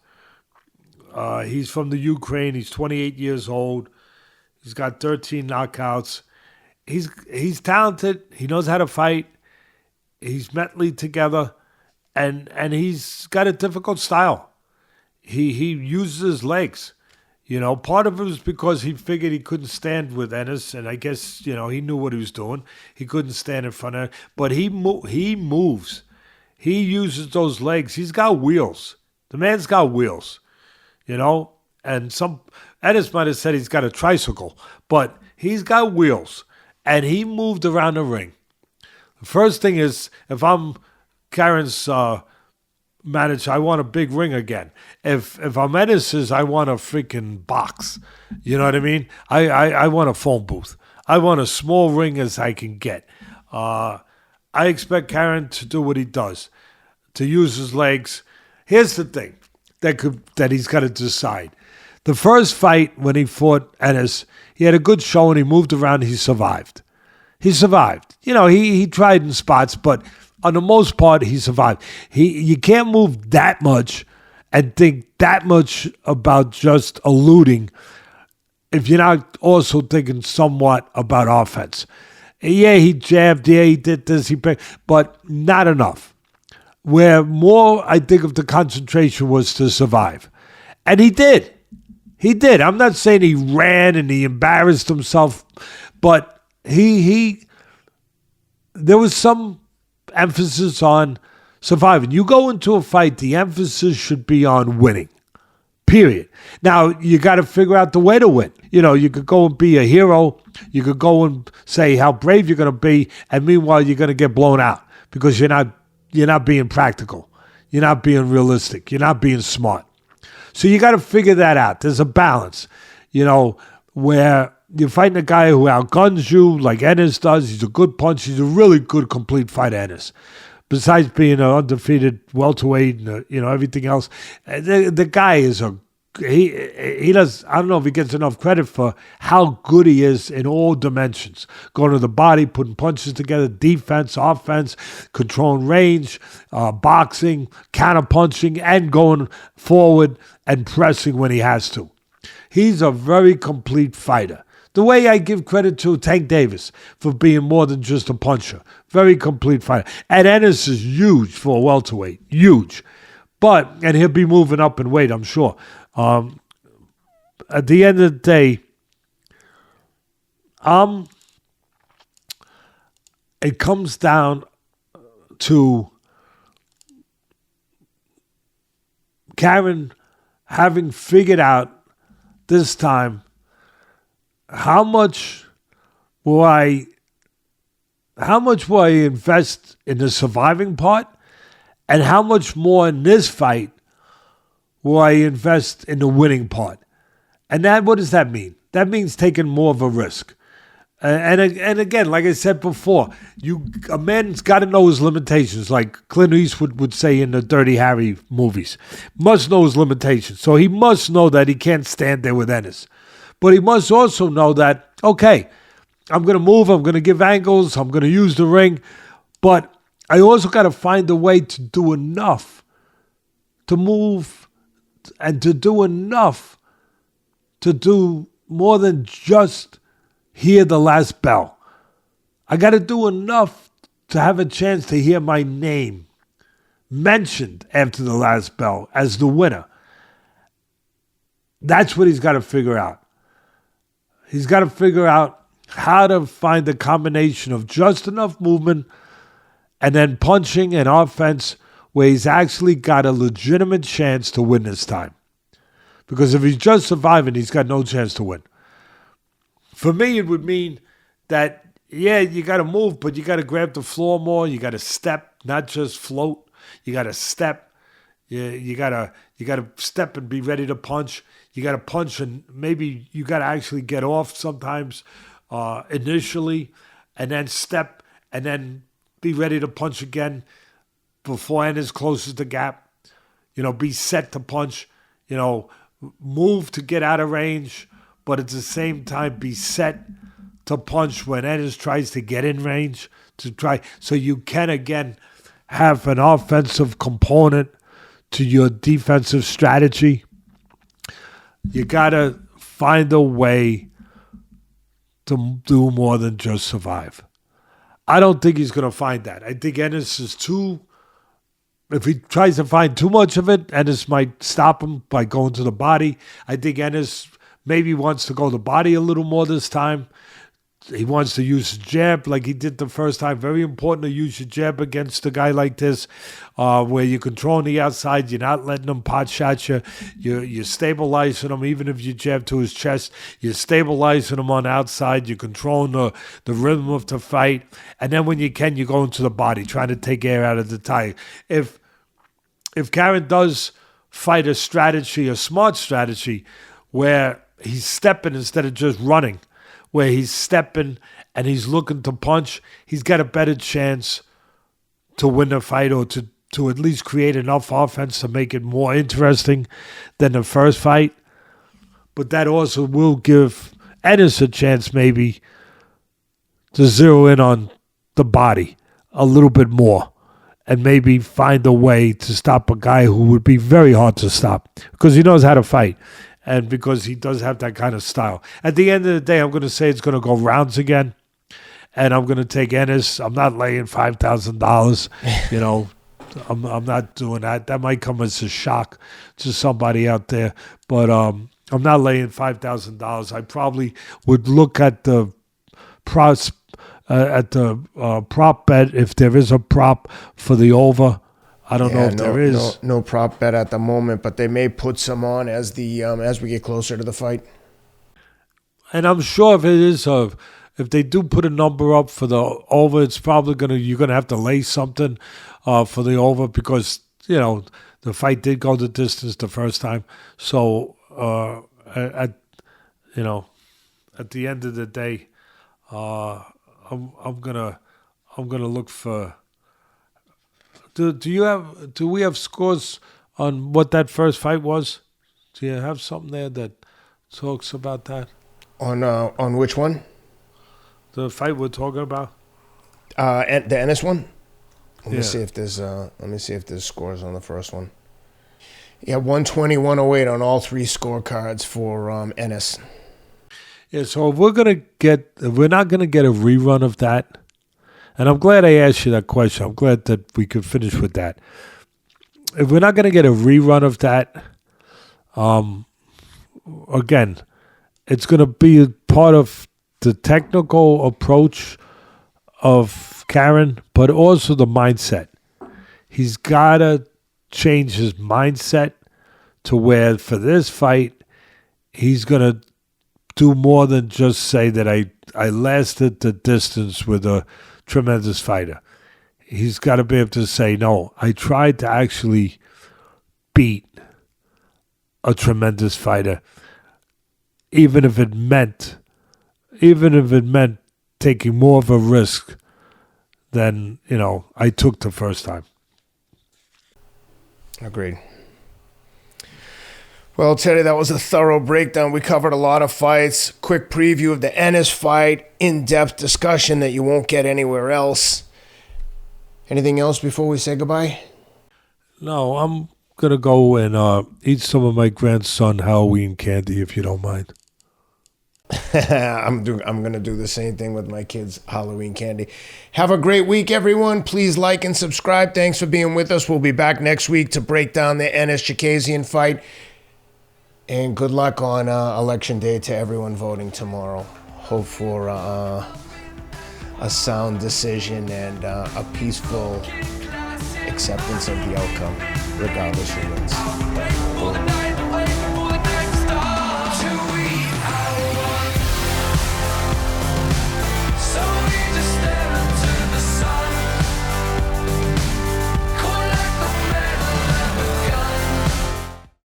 [SPEAKER 2] He's from the Ukraine. He's 28 years old. He's got 13 knockouts. He's talented. He knows how to fight. He's mentally together, and he's got a difficult style. He uses his legs. Part of it was because he figured he couldn't stand with Ennis, and I guess, he knew what he was doing. He couldn't stand in front of it, but he moves. He uses those legs. He's got wheels. The man's got wheels, and Ennis might have said he's got a tricycle, but he's got wheels, and he moved around the ring. The first thing is, if I'm Karen's manager, I want a big ring again. If I'm Ennis's, I want a freaking box. You know what I mean? I want a phone booth. I want a small ring as I can get. I expect Karen to do what he does, to use his legs. Here's the thing that he's got to decide. The first fight when he fought Ennis, he had a good showing. He moved around. He survived. He tried in spots, but on the most part, he survived. You can't move that much and think that much about just eluding if you're not also thinking somewhat about offense. Yeah, he jabbed. Yeah, he did this. But not enough. Where more, I think, of the concentration was to survive. And he did. He did. I'm not saying he ran and he embarrassed himself, but there was some emphasis on surviving. You go into a fight, the emphasis should be on winning, period. Now, you got to figure out the way to win. You could go and be a hero. You could go and say how brave you're going to be, and meanwhile, you're going to get blown out because you're not being practical. You're not being realistic. You're not being smart. So you got to figure that out. There's a balance, where you're fighting a guy who outguns you like Ennis does. He's a good puncher. He's a really good complete fighter, Ennis. Besides being an undefeated welterweight and everything else, the guy is he does. I don't know if he gets enough credit for how good he is in all dimensions. Going to the body, putting punches together, defense, offense, controlling range, boxing, counter punching, and going forward and pressing when he has to. He's a very complete fighter. The way I give credit to Tank Davis for being more than just a puncher. Very complete fighter. And Ennis is huge for a welterweight. Huge. And he'll be moving up in weight, I'm sure. At the end of the day, it comes down to Karen having figured out this time how much will I invest in the surviving part, and how much more in this fight will I invest in the winning part? And what does that mean? That means taking more of a risk. And again, like I said before, a man's got to know his limitations, like Clint Eastwood would say in the Dirty Harry movies. Must know his limitations. So he must know that he can't stand there with Ennis. But he must also know that, okay, I'm going to move, I'm going to give angles, I'm going to use the ring, but I also got to find a way to do enough to move and to do enough to do more than just hear the last bell. I got to do enough to have a chance to hear my name mentioned after the last bell as the winner. That's what he's got to figure out. He's got to figure out how to find the combination of just enough movement and then punching and offense where he's actually got a legitimate chance to win this time. Because if he's just surviving, he's got no chance to win. For me, it would mean that, yeah, you got to move, but you got to grab the floor more. You got to step, not just float. You got to step. You got to step and be ready to punch. You got to punch, and maybe you got to actually get off sometimes initially, and then step, and then be ready to punch again before Ennis closes the gap. Be set to punch. Move to get out of range, but at the same time be set to punch when Ennis tries to get in range so you can again have an offensive component to your defensive strategy. You got to find a way to do more than just survive. I don't think he's going to find that. I think Ennis is too... If he tries to find too much of it, Ennis might stop him by going to the body. I think Ennis maybe wants to go to the body a little more this time. He wants to use his jab like he did the first time. Very important to use your jab against a guy like this, where you're controlling the outside. You're not letting him pot shot you. You're stabilizing him, even if you jab to his chest. You're stabilizing him on the outside. You're controlling the rhythm of the fight. And then when you can, you go into the body, trying to take air out of the tire. If Karen does fight a strategy, a smart strategy, where he's stepping instead of just running, where he's stepping and he's looking to punch, he's got a better chance to win the fight or to at least create enough offense to make it more interesting than the first fight. But that also will give Ennis a chance maybe to zero in on the body a little bit more and maybe find a way to stop a guy who would be very hard to stop because he knows how to fight. And because he does have that kind of style. At the end of the day, I'm going to say it's going to go rounds again. And I'm going to take Ennis. I'm not laying $5,000. You know, I'm not doing that. That might come as a shock to somebody out there. But I'm not laying $5,000. I probably would look at the prop bet if there is a prop for the over. I don't know if there is.
[SPEAKER 1] No prop bet at the moment, but they may put some on as we get closer to the fight.
[SPEAKER 2] And I'm sure if they do put a number up for the over, it's probably you're gonna have to lay something for the over because the fight did go the distance the first time. So at the end of the day, I'm gonna look for. Do we have scores on what that first fight was? Do you have something there that talks about that?
[SPEAKER 1] On which one?
[SPEAKER 2] The fight we're talking about?
[SPEAKER 1] The Ennis one? Let me see if there's scores on the first one. Yeah, 120, 108 on all three scorecards for Ennis.
[SPEAKER 2] Yeah, so if we're not gonna get a rerun of that. And I'm glad I asked you that question. I'm glad that we could finish with that. If we're not going to get a rerun of that, again, it's going to be part of the technical approach of Karen, but also the mindset. He's got to change his mindset to where for this fight, he's going to do more than just say that I lasted the distance with a tremendous fighter. He's got to be able to say, no, I tried to actually beat a tremendous fighter, even if it meant taking more of a risk than, I took the first time.
[SPEAKER 1] Agreed. Well, Teddy, that was a thorough breakdown. We covered a lot of fights. Quick preview of the Ennis fight. In-depth discussion that you won't get anywhere else. Anything else before we say goodbye?
[SPEAKER 2] No, I'm going to go and eat some of my grandson Halloween candy, if you don't mind.
[SPEAKER 1] I'm going to do the same thing with my kids' Halloween candy. Have a great week, everyone. Please like and subscribe. Thanks for being with us. We'll be back next week to break down the Ennis Chukhadzhian fight. And good luck on Election Day to everyone voting tomorrow. Hope for a sound decision and a peaceful acceptance of the outcome, regardless who wins.